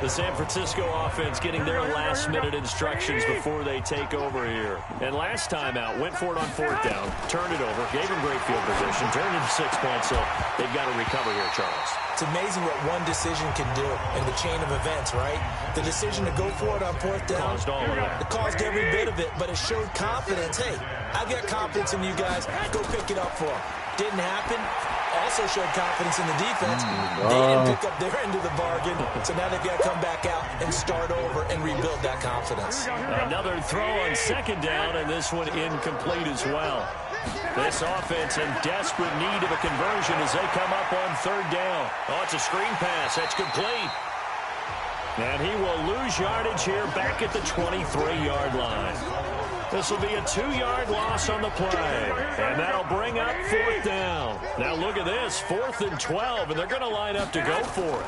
The San Francisco offense getting their last-minute instructions before they take over here. And last time out, went for it on 4th down, turned it over, gave him great field position, turned it to 6 points, so they've got to recover here, Charles. It's amazing what one decision can do in the chain of events, right? The decision to go for it on 4th down. Caused all of that. It caused every bit of it, but it showed confidence. Hey, I've got confidence in you guys. Go pick it up for them. Didn't happen. Also showed confidence in the defense. They didn't pick up their end of the bargain, so now they've got to come back out and start over and rebuild that confidence. Another throw on 2nd down, and this one incomplete as well. This offense in desperate need of a conversion as they come up on 3rd down. Oh, it's a screen pass. That's complete. And he will lose yardage here back at the 23-yard line. This will be a 2-yard loss on the play. And that'll bring up 4th down. Now look at this, 4th and 12, and they're going to line up to go for it.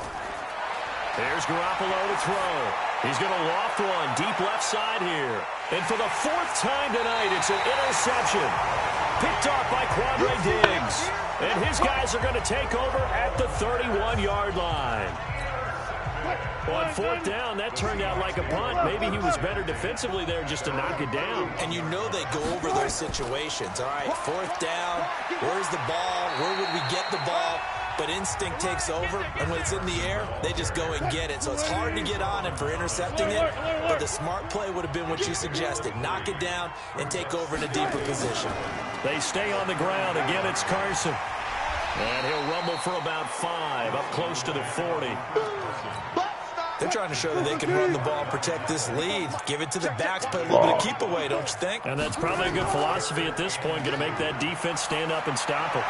There's Garoppolo to throw. He's going to loft one deep left side here. And for the 4th time tonight, it's an interception. Picked off by Quandre Diggs. And his guys are going to take over at the 31-yard line. On 4th down, that turned out like a punt. Maybe he was better defensively there just to knock it down. And you know they go over those situations. All right, 4th down, where's the ball? Where would we get the ball? But instinct takes over, and when it's in the air, they just go and get it. So it's hard to get on him for intercepting it, but the smart play would have been what you suggested. Knock it down and take over in a deeper position. They stay on the ground. Again, it's Carson. And he'll rumble for about 5, up close to the 40. They're trying to show that they can run the ball, protect this lead, give it to the backs, play a little bit of keep away, don't you think? And that's probably a good philosophy at this point, going to make that defense stand up and stop it.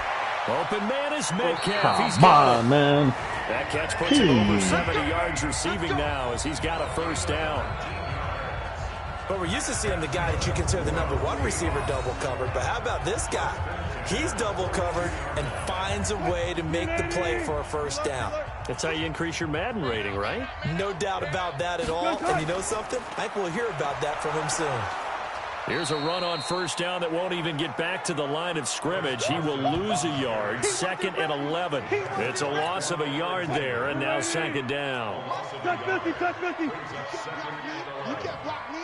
Open man is Metcalf. He's got it. Man. That catch puts him over 70 yards receiving now as he's got a 1st down. But we're used to seeing the guy that you consider the #1 receiver double covered. But how about this guy? He's double covered and finds a way to make the play for a 1st down. That's how you increase your Madden rating, right? No doubt about that at all. And you know something? I think we'll hear about that from him soon. Here's a run on 1st down that won't even get back to the line of scrimmage. He will lose a yard. 2nd and 11. It's a loss of a yard there, and now 2nd down. Touch 50, touch 50. You can't block me.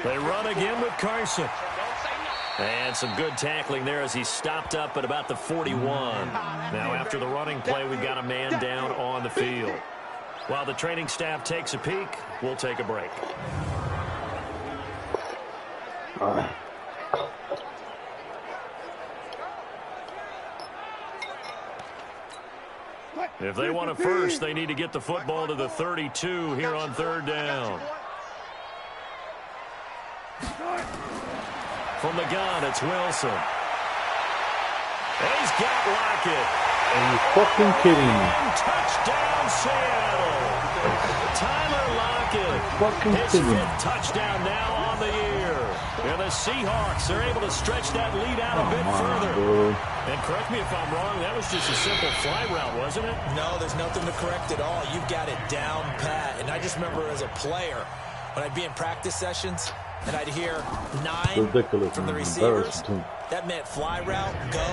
They run again with Carson. And some good tackling there as he stopped up at about the 41. Now after the running play, we've got a man down on the field. While the training staff takes a peek, we'll take a break. If they want a first, they need to get the football to the 32 here on third down. From the gun, it's Wilson. He's got Lockett. Are you fucking kidding me? Touchdown, Seattle. Tyler Lockett. Fucking His kidding me. 5th touchdown now on the year. And the Seahawks are able to stretch that lead out a bit further. Bro. And correct me if I'm wrong, that was just a simple fly route, wasn't it? No, there's nothing to correct at all. You've got it down pat. And I just remember as a player, when I'd be in practice sessions, and I'd hear 9 Ridiculous, from the man. receivers. Embarrassing. That meant fly route, go.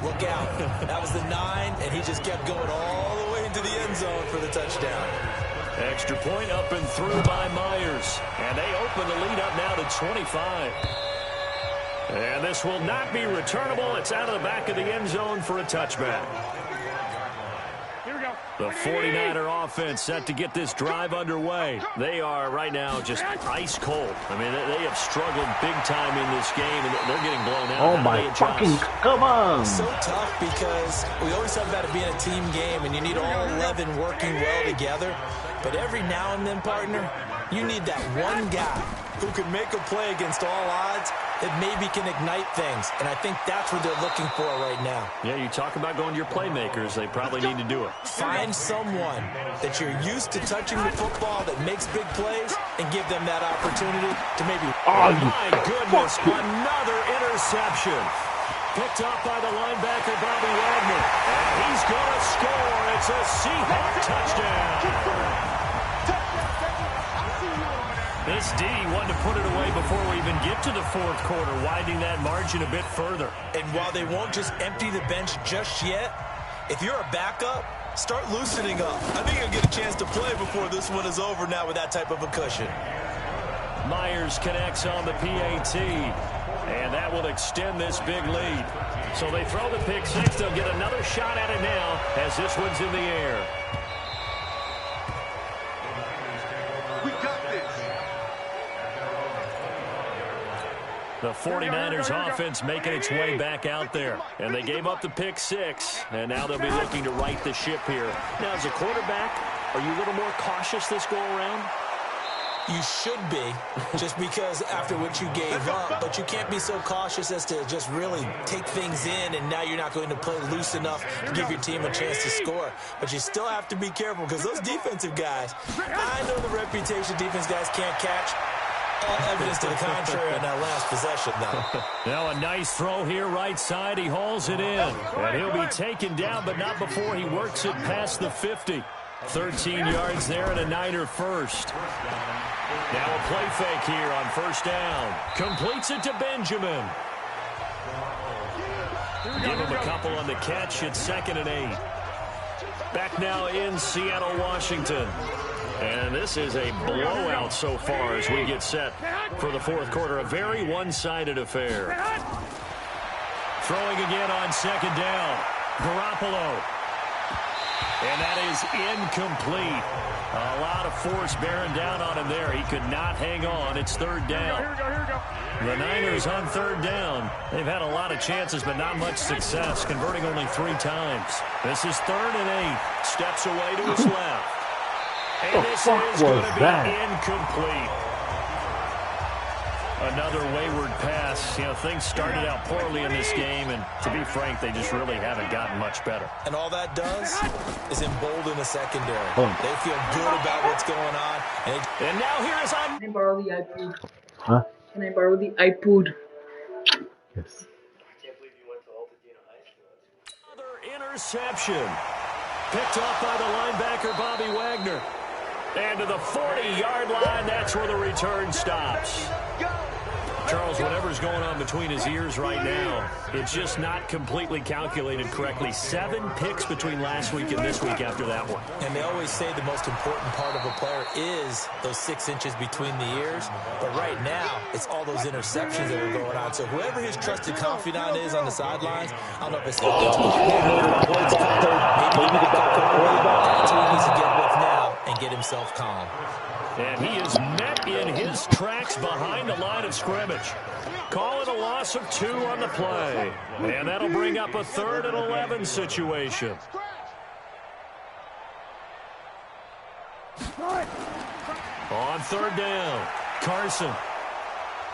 Look out. That was the 9, and he just kept going all the way into the end zone for the touchdown. Extra point up and through by Myers. And they open the lead up now to 25. And this will not be returnable. It's out of the back of the end zone for a touchback. The 49er offense set to get this drive underway. They are right now just ice cold. I mean, they have struggled big time in this game, and they're getting blown out. Oh, my fucking, come on. So tough because we always talk about it being a team game, and you need all 11 working well together. But every now and then, partner, you need that one guy who can make a play against all odds that maybe can ignite things. And I think that's what they're looking for right now. Yeah, you talk about going to your playmakers. They probably need to do it. Find someone that you're used to touching the football that makes big plays and give them that opportunity to maybe... Oh, my goodness, another interception. Picked up by the linebacker, Bobby Wagner. And he's going to score. It's a Seahawk touchdown. This D wanted to put it away before we even get to the 4th quarter, widening that margin a bit further. And while they won't just empty the bench just yet, if you're a backup, start loosening up. I think you'll get a chance to play before this one is over now with that type of a cushion. Myers connects on the PAT, and that will extend this big lead. So they throw the pick 6. They'll get another shot at it now as this one's in the air. We got this. The 49ers offense making its way back out there. And they gave up the pick 6, and now they'll be looking to right the ship here. Now, as a quarterback, are you a little more cautious this go-around? You should be, just because after what you gave up, but you can't be so cautious as to just really take things in, and now you're not going to play loose enough to give your team a chance to score. But you still have to be careful, because those defensive guys, I know the reputation defense guys can't catch. All evidence to the contrary on that last possession, though. Now a nice throw here, right side. He hauls it in. And he'll be taken down, but not before he works it past the 50. 13 yards there and a Niner first. Now a play fake here on first down. Completes it to Benjamin. Give him a couple on the catch. It's 2nd and 8. Back now in Seattle, Washington. And this is a blowout so far as we get set for the 4th quarter. A very one-sided affair. Throwing again on 2nd down. Garoppolo. And that is incomplete. A lot of force bearing down on him there. He could not hang on. It's 3rd down. The Niners on 3rd down. They've had a lot of chances, but not much success, converting only 3 times. This is 3rd and 8. Steps away to his left. And this is going to be incomplete. Another wayward pass. You know, things started out poorly in this game, and to be frank, they just really haven't gotten much better. And all that does is embolden the secondary. They feel good about what's going on. And now here is on. Can I borrow the iPod? Huh? Can I borrow the iPod? Yes. Another interception. Picked up by the linebacker, Bobby Wagner. And to the 40-yard line, that's where the return stops. Charles, whatever's going on between his ears right now, it's just not completely calculated correctly. 7 picks between last week and this week after that one. And they always say the most important part of a player is those 6 inches between the ears. But right now, it's all those interceptions that are going on. So whoever his trusted confidant is on the sidelines, I don't know if it's maybe the backup quarterback. That's what he needs to get with now and get himself calm. And he is met in his tracks behind the line of scrimmage. Call it a loss of 2 on the play. And that'll bring up a 3rd and 11 situation. On third down, Carson.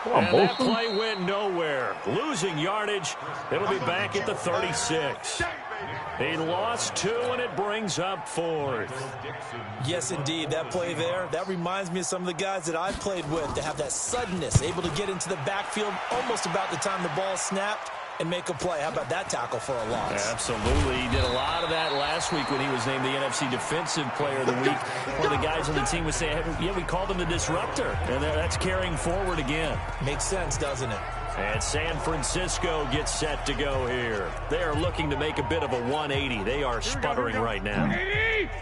Come on, And that Bolton. play went nowhere. Losing yardage. It'll be back at the 36. He lost 2, and it brings up 4th. Yes, indeed. That play there, that reminds me of some of the guys that I've played with that have that suddenness, able to get into the backfield almost about the time the ball snapped and make a play. How about that tackle for a loss? Absolutely. He did a lot of that last week when he was named the NFC Defensive Player of the Week. One of the guys on the team was saying, yeah, we called him the disruptor. And that's carrying forward again. Makes sense, doesn't it? And San Francisco gets set to go here. They are looking to make a bit of a 180. They are sputtering right now.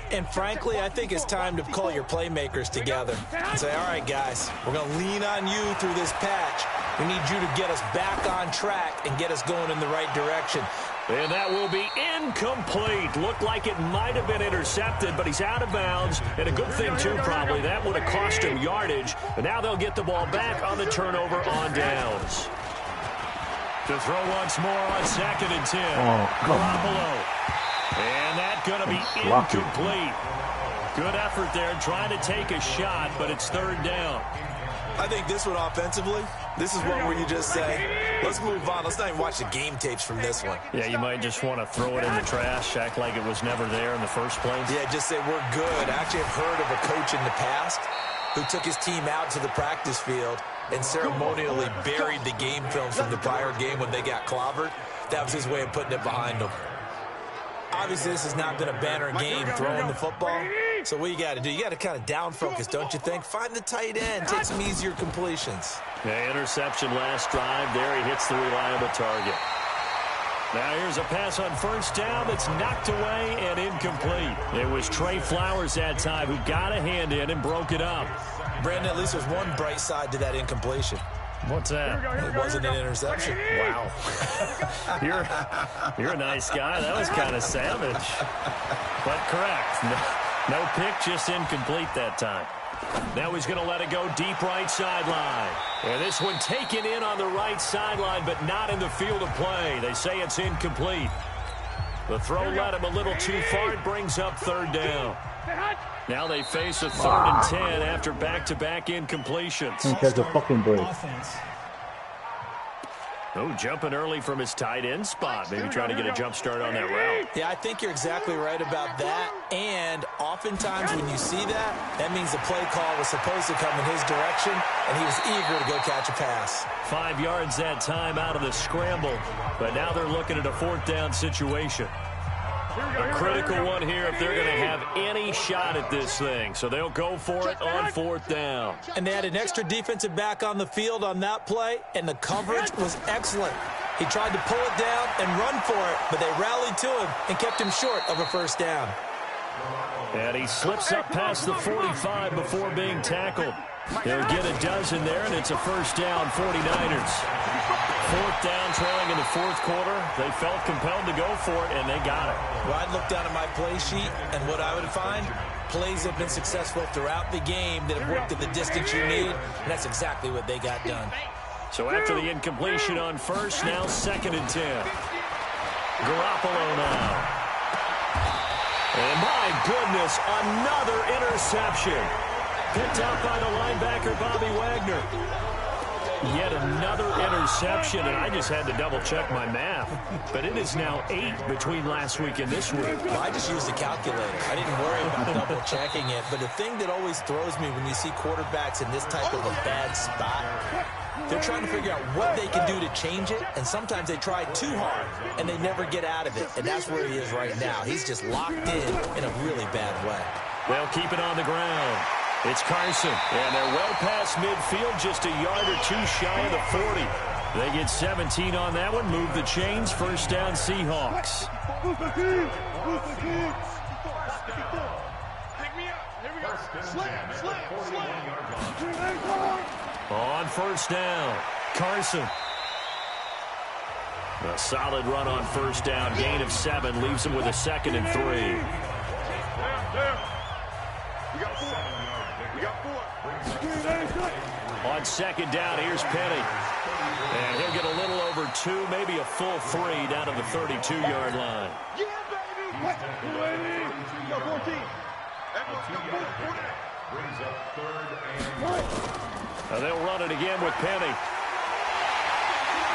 And frankly, I think it's time to call your playmakers together and say, all right, guys, we're going to lean on you through this patch. We need you to get us back on track and get us going in the right direction. And that will be incomplete. Looked like it might have been intercepted, but he's out of bounds. And a good thing, too, probably. That would have cost him yardage. But now they'll get the ball back on the turnover on downs. To throw once more on 2nd and 10. Garoppolo. And that's going to be incomplete. Good effort there, trying to take a shot, but it's 3rd down. I think this one offensively, this is one where you just say, let's move on. Let's not even watch the game tapes from this one. Yeah, you might just want to throw it in the trash, act like it was never there in the first place. Yeah, just say we're good. I actually have heard of a coach in the past who took his team out to the practice field and ceremonially buried the game film from the prior game when they got clobbered. That was his way of putting it behind them. Obviously, this has not been a banner game throwing the football. So what you got to do, you got to kind of down focus, don't you think? Find the tight end, take some easier completions. Yeah, interception last drive. There he hits the reliable target. Now here's a pass on 1st down that's knocked away and incomplete. It was Trey Flowers that time who got a hand in and broke it up. Brandon, at least there's one bright side to that incompletion. What's that? It wasn't an interception. Wow. You're a nice guy. That was kind of savage. But correct. No pick, just incomplete that time. Now he's going to let it go deep right sideline. And this one taken in on the right sideline, but not in the field of play. They say it's incomplete. The throw led him a little too far. It brings up 3rd down. Now they face a 3rd and 10 after back-to-back incompletions. He catch a fucking break. Offense. Oh, jumping early from his tight end spot. Maybe trying to get a jump start on that route. Yeah, I think you're exactly right about that. And oftentimes when you see that, that means the play call was supposed to come in his direction, and he was eager to go catch a pass. 5 yards that time out of the scramble. But now they're looking at a 4th down situation. A critical one here if they're going to have any shot at this thing. So they'll go for it on 4th down. And they had an extra defensive back on the field on that play, and the coverage was excellent. He tried to pull it down and run for it, but they rallied to him and kept him short of a 1st down. And he slips up past the 45 before being tackled. They'll get a dozen there, and it's a 1st down, 49ers. 4th down, trailing in the 4th quarter. They felt compelled to go for it, and they got it. Well, I'd look down at my play sheet, and what I would find, plays have been successful throughout the game that have worked at the distance you need, and that's exactly what they got done. So after the incompletion on 1st, now 2nd and 10. Garoppolo now. And my goodness, another interception. Picked out by the linebacker, Bobby Wagner. Yet another interception, and I just had to double-check my math. But it is now 8 between last week and this week. Well, I just used a calculator. I didn't worry about double-checking it. But the thing that always throws me when you see quarterbacks in this type of a bad spot, they're trying to figure out what they can do to change it, and sometimes they try too hard, and they never get out of it. And that's where he is right now. He's just locked in a really bad way. They'll keep it on the ground. It's Carson, and they're well past midfield, just a yard or two shy of the 40. They get 17 on that one, move the chains, 1st down Seahawks. On 1st down, Carson. A solid run on 1st down, gain of 7, leaves him with a 2nd and 3. On 2nd down, here's Penny. And he'll get a little over 2, maybe a full 3 down to the 32-yard line. They'll run it again with Penny.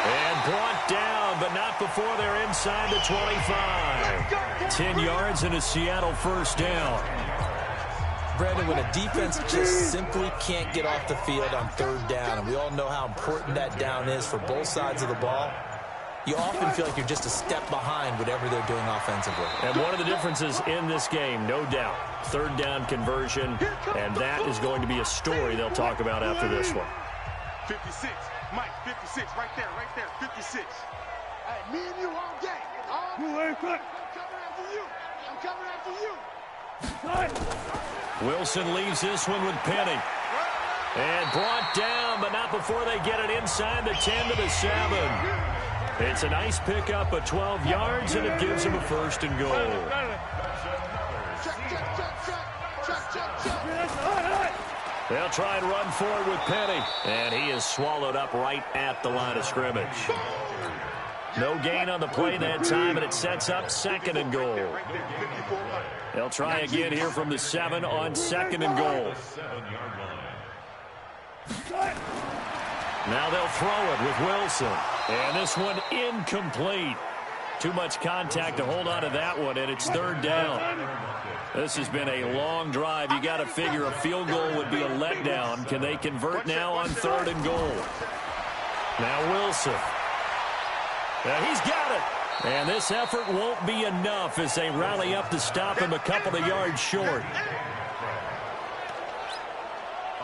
And brought down, but not before they're inside the 25. 10 yards and a Seattle first down. Brandon, when a defense just simply can't get off the field on third down, and we all know how important that down is for both sides of the ball, you often feel like you're just a step behind whatever they're doing offensively. And one of the differences in this game, no doubt, third down conversion, and that is going to be a story they'll talk about after this one. 56, Mike, 56, right there, 56. Hey, me and you all day. I'm coming after you. I'm coming after you. Wilson leaves this one with Penny. And brought down, but not before they get it inside the 10 to the 7. It's a nice pickup of 12 yards, and it gives them a first and goal. They'll try and run forward with Penny. And he is swallowed up right at the line of scrimmage. No gain on the play that time, and it sets up second and goal. They'll try again here from the 7 on second and goal. Now they'll throw it with Wilson. And this one incomplete. Too much contact to hold on to that one, and it's third down. This has been a long drive. You got to figure a field goal would be a letdown. Can they convert now on third and goal? Now Wilson. Now he's got it. And this effort won't be enough as they rally up to stop him a couple of yards short.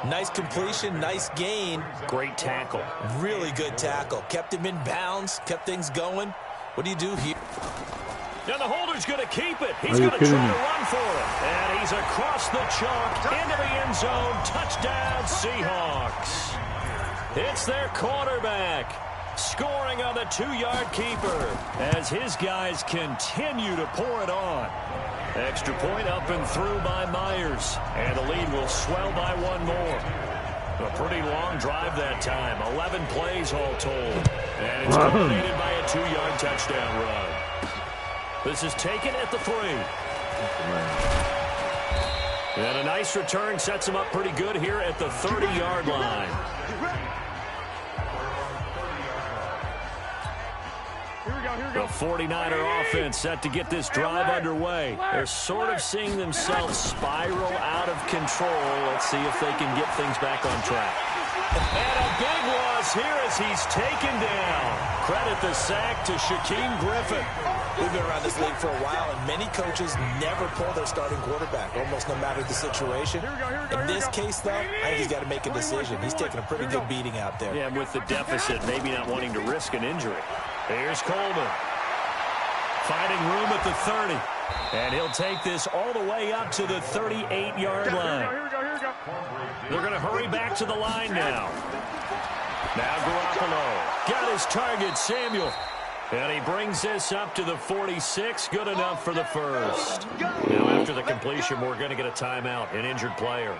Nice completion, nice gain. Great tackle. Really good tackle. Kept him in bounds, kept things going. What do you do here? Now the holder's going to keep it. He's going to try to run for it. And he's across the chalk into the end zone. Touchdown, Seahawks. It's their quarterback scoring on the 2-yard keeper as his guys continue to pour it on. Extra point up and through by Myers. And the lead will swell by one more. A pretty long drive that time. 11 plays all told. And it's culminated by a 2-yard touchdown run. This is taken at the 3. And a nice return sets him up pretty good here at the 30-yard line. The 49er offense set to get this drive underway. They're sort of seeing themselves spiral out of control. Let's see if they can get things back on track. And a big loss here as he's taken down. Credit the sack to Shaquem Griffin. We've been around this league for a while, and many coaches never pull their starting quarterback, almost no matter the situation. In this case, though, I think he's got to make a decision. He's taking a pretty good beating out there. Yeah, and with the deficit, maybe not wanting to risk an injury. Here's Coleman. Finding room at the 30. And he'll take this all the way up to the 38-yard line. They're going to hurry back to the line now. Now Garoppolo. Got his target, Samuel. And he brings this up to the 46. Good enough for the first. Now after the completion, we're going to get a timeout, an injured player.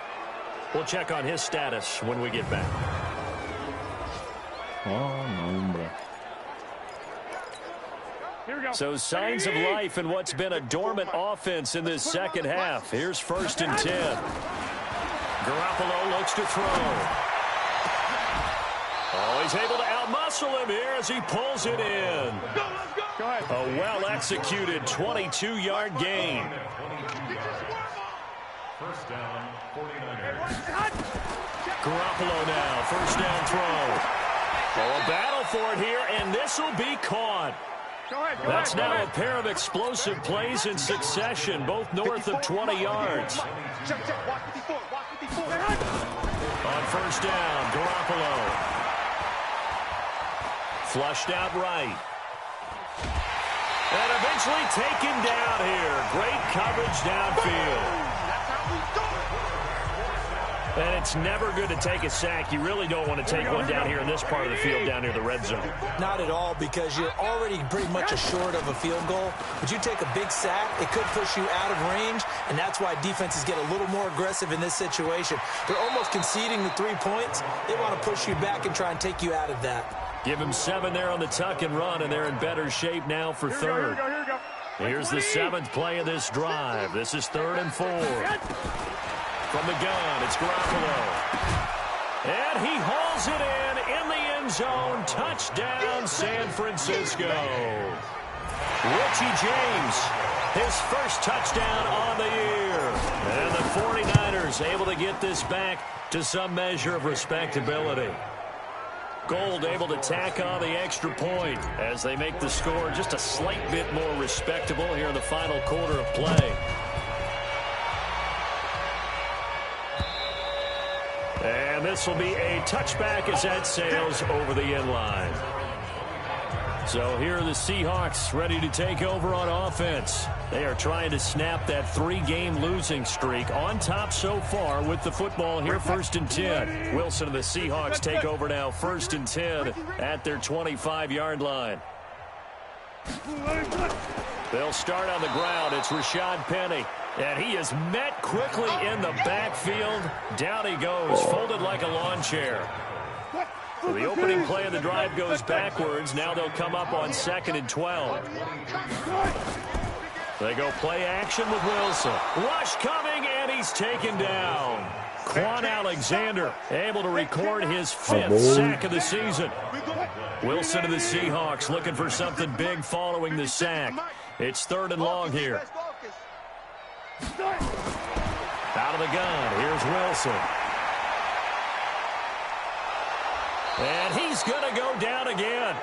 We'll check on his status when we get back. So signs of life in what's been a dormant offense in this second half. Here's 1st and 10. Garoppolo looks to throw. Oh, he's able to outmuscle him here as he pulls it in. A well-executed 22-yard gain. First down, 49ers. Garoppolo now, first down throw. Oh, a battle for it here, and this will be caught. That's now a pair of explosive plays in succession, both north of 20 yards. On first down, Garoppolo. Flushed out right. And eventually taken down here. Great coverage downfield. And it's never good to take a sack. You really don't want to take one down here in this part of the field down near the red zone. Not at all, because you're already pretty much assured of a field goal. But you take a big sack, it could push you out of range, and that's why defenses get a little more aggressive in this situation. They're almost conceding the 3 points. They want to push you back and try and take you out of that. Give them 7 there on the tuck and run, and they're in better shape now for third. Here's the 7th play of this drive. This is 3rd and 4. From the gun, it's Garoppolo. And he hauls it in the end zone. Touchdown, San Francisco. Richie James, his first touchdown on the year. And the 49ers able to get this back to some measure of respectability. Gold able to tack on the extra point as they make the score just a slight bit more respectable here in the final quarter of play. And this will be a touchback as that sails over the end line. So here are the Seahawks ready to take over on offense. They are trying to snap that 3-game losing streak on top so far with the football here, 1st and 10. Wilson and the Seahawks take over now, 1st and 10 at their 25-yard line. They'll start on the ground. It's Rashad Penny. And he is met quickly in the backfield. Down he goes, folded like a lawn chair. So the opening play of the drive goes backwards. Now they'll come up on 2nd and 12. They go play action with Wilson. Rush coming, and he's taken down. Quan Alexander able to record his 5th sack of the season. Wilson of the Seahawks looking for something big following the sack. It's 3rd and long here. Out of the gun, here's Wilson. And he's going to go down again.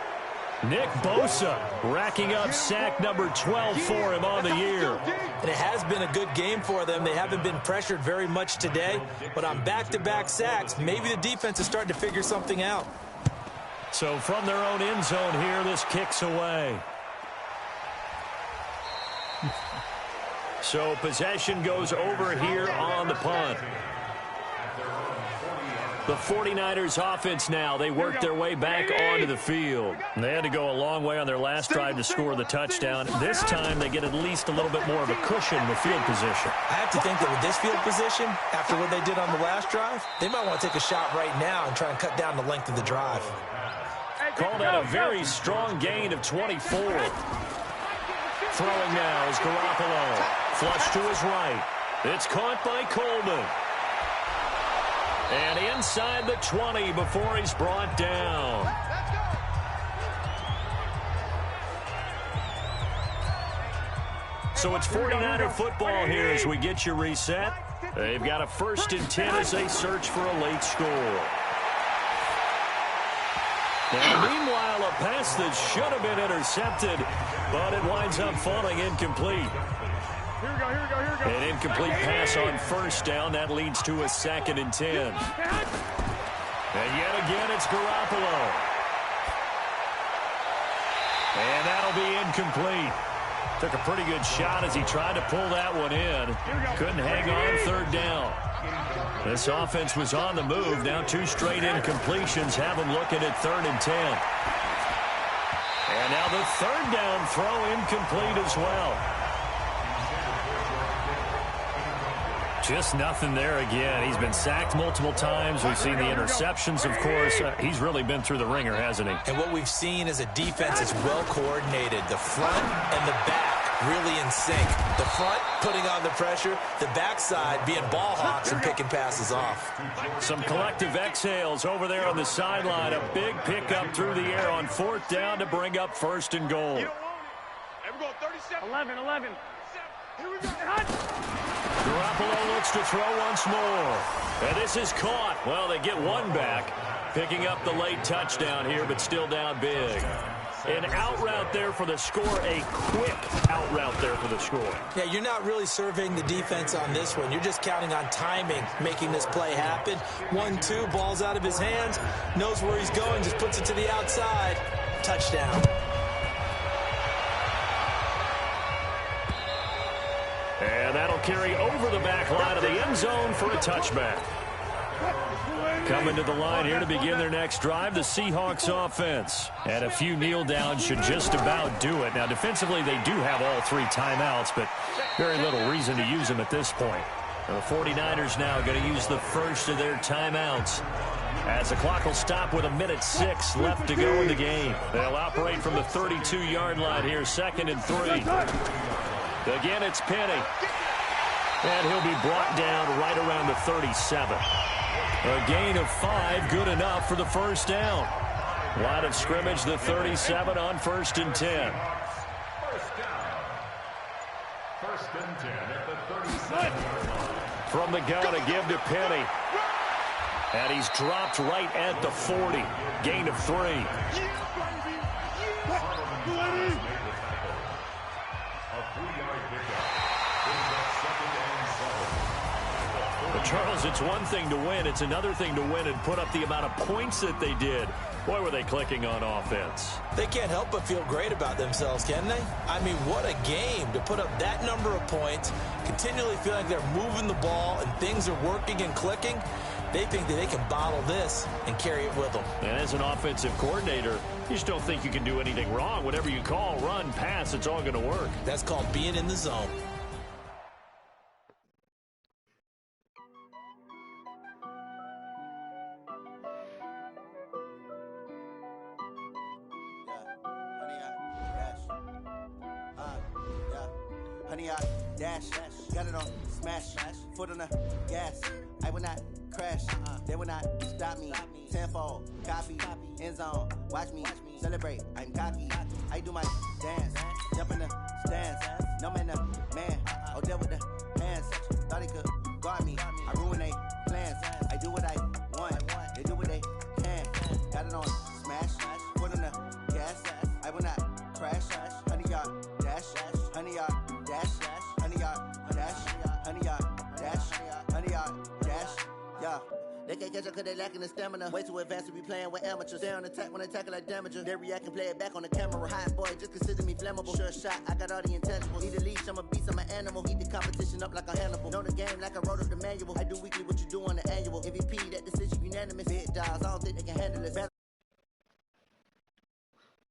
Nick Bosa racking up sack number 12 for him on the year. And it has been a good game for them. They haven't been pressured very much today. But on back-to-back sacks, maybe the defense is starting to figure something out. So from their own end zone here, this kicks away. So possession goes over here on the punt. The 49ers offense now, they work their way back onto the field. They had to go a long way on their last drive to score the touchdown. This time they get at least a little bit more of a cushion with field position. I have to think that with this field position, after what they did on the last drive, they might want to take a shot right now and try and cut down the length of the drive. Called out a very strong gain of 24. Throwing now is Garoppolo. Flush to his right. It's caught by Coleman. And inside the 20 before he's brought down. So it's 49er football here as we get you reset. They've got a 1st and 10 as they search for a late score. Now, meanwhile, a pass that should have been intercepted, but it winds up falling incomplete. An incomplete pass on 1st down. That leads to a 2nd and 10. And yet again, it's Garoppolo. And that'll be incomplete. Took a pretty good shot as he tried to pull that one in. Couldn't hang on 3rd down. This offense was on the move. Now 2 straight incompletions have them looking at 3rd and 10. And now the 3rd down throw incomplete as well. Just nothing there again. He's been sacked multiple times. We've seen the interceptions, of course. He's really been through the ringer, hasn't he? And what we've seen is a defense that's well coordinated. The front and the back really in sync. The front putting on the pressure. The backside being ball hawks and picking passes off. Some collective exhales over there on the sideline. A big pickup through the air on 4th down to bring up 1st and goal. 11. Here we go. Garoppolo looks to throw once more. And this is caught. Well, they get one back. Picking up the late touchdown here, but still down big. An out route there for the score. A quick out route there for the score. Yeah, you're not really surveying the defense on this one. You're just counting on timing, making this play happen. 1-2, ball's out of his hands. Knows where he's going, just puts it to the outside. Touchdown. And that'll carry over the back line of the end zone for a touchback. Coming to the line here to begin their next drive, the Seahawks offense. And a few kneel downs should just about do it. Now, defensively, they do have all 3 timeouts, but very little reason to use them at this point. Now, the 49ers now going to use the first of their timeouts, as the clock will stop with 1:06 left to go in the game. They'll operate from the 32-yard line here, 2nd and 3. Again, it's Penny. And he'll be brought down right around the 37. A gain of 5, good enough for the first down. Line of scrimmage, the 37 on 1st and 10. First and 10 at the 37. From the gun, a give to Penny. And he's dropped right at the 40. Gain of 3. Charles, it's one thing to win. It's another thing to win and put up the amount of points that they did. Boy, were they clicking on offense. They can't help but feel great about themselves, can they? I mean, what a game to put up that number of points, continually feeling like they're moving the ball and things are working and clicking. They think that they can bottle this and carry it with them. And as an offensive coordinator, you just don't think you can do anything wrong. Whatever you call, run, pass, it's all going to work. That's called being in the zone. Honey, I dash, got it on smash, foot on the gas. I will not crash, they will not stop me. Tenfold, copy, end zone, watch me celebrate. I'm cocky, I do my dance, jump in the stands. No man, man, oh deal with the hands. Thought he could guard me, I ruin they plans. I do what I want, they do what they can. Got it on smash, foot on the gas. I will not crash, honey, y'all dash, honey, y'all. Dash, honey, y'all, dash, honey, y'all, dash, honey, y'all, dash, yeah. They can't catch up cause they lacking the stamina. Way too advanced to be playing with amateurs. Stay on attack when they tackle like damager. They react and play it back on the camera. Hot boy, just consider me flammable. Sure shot, I got all the intangibles. Need a leash, I'm a beast, I'm an animal. Heat the competition up like a Hannibal. Know the game like I wrote up the manual. I do weekly what you do on the annual. MVP, that decision unanimous. Big dogs, I don't think they can handle it.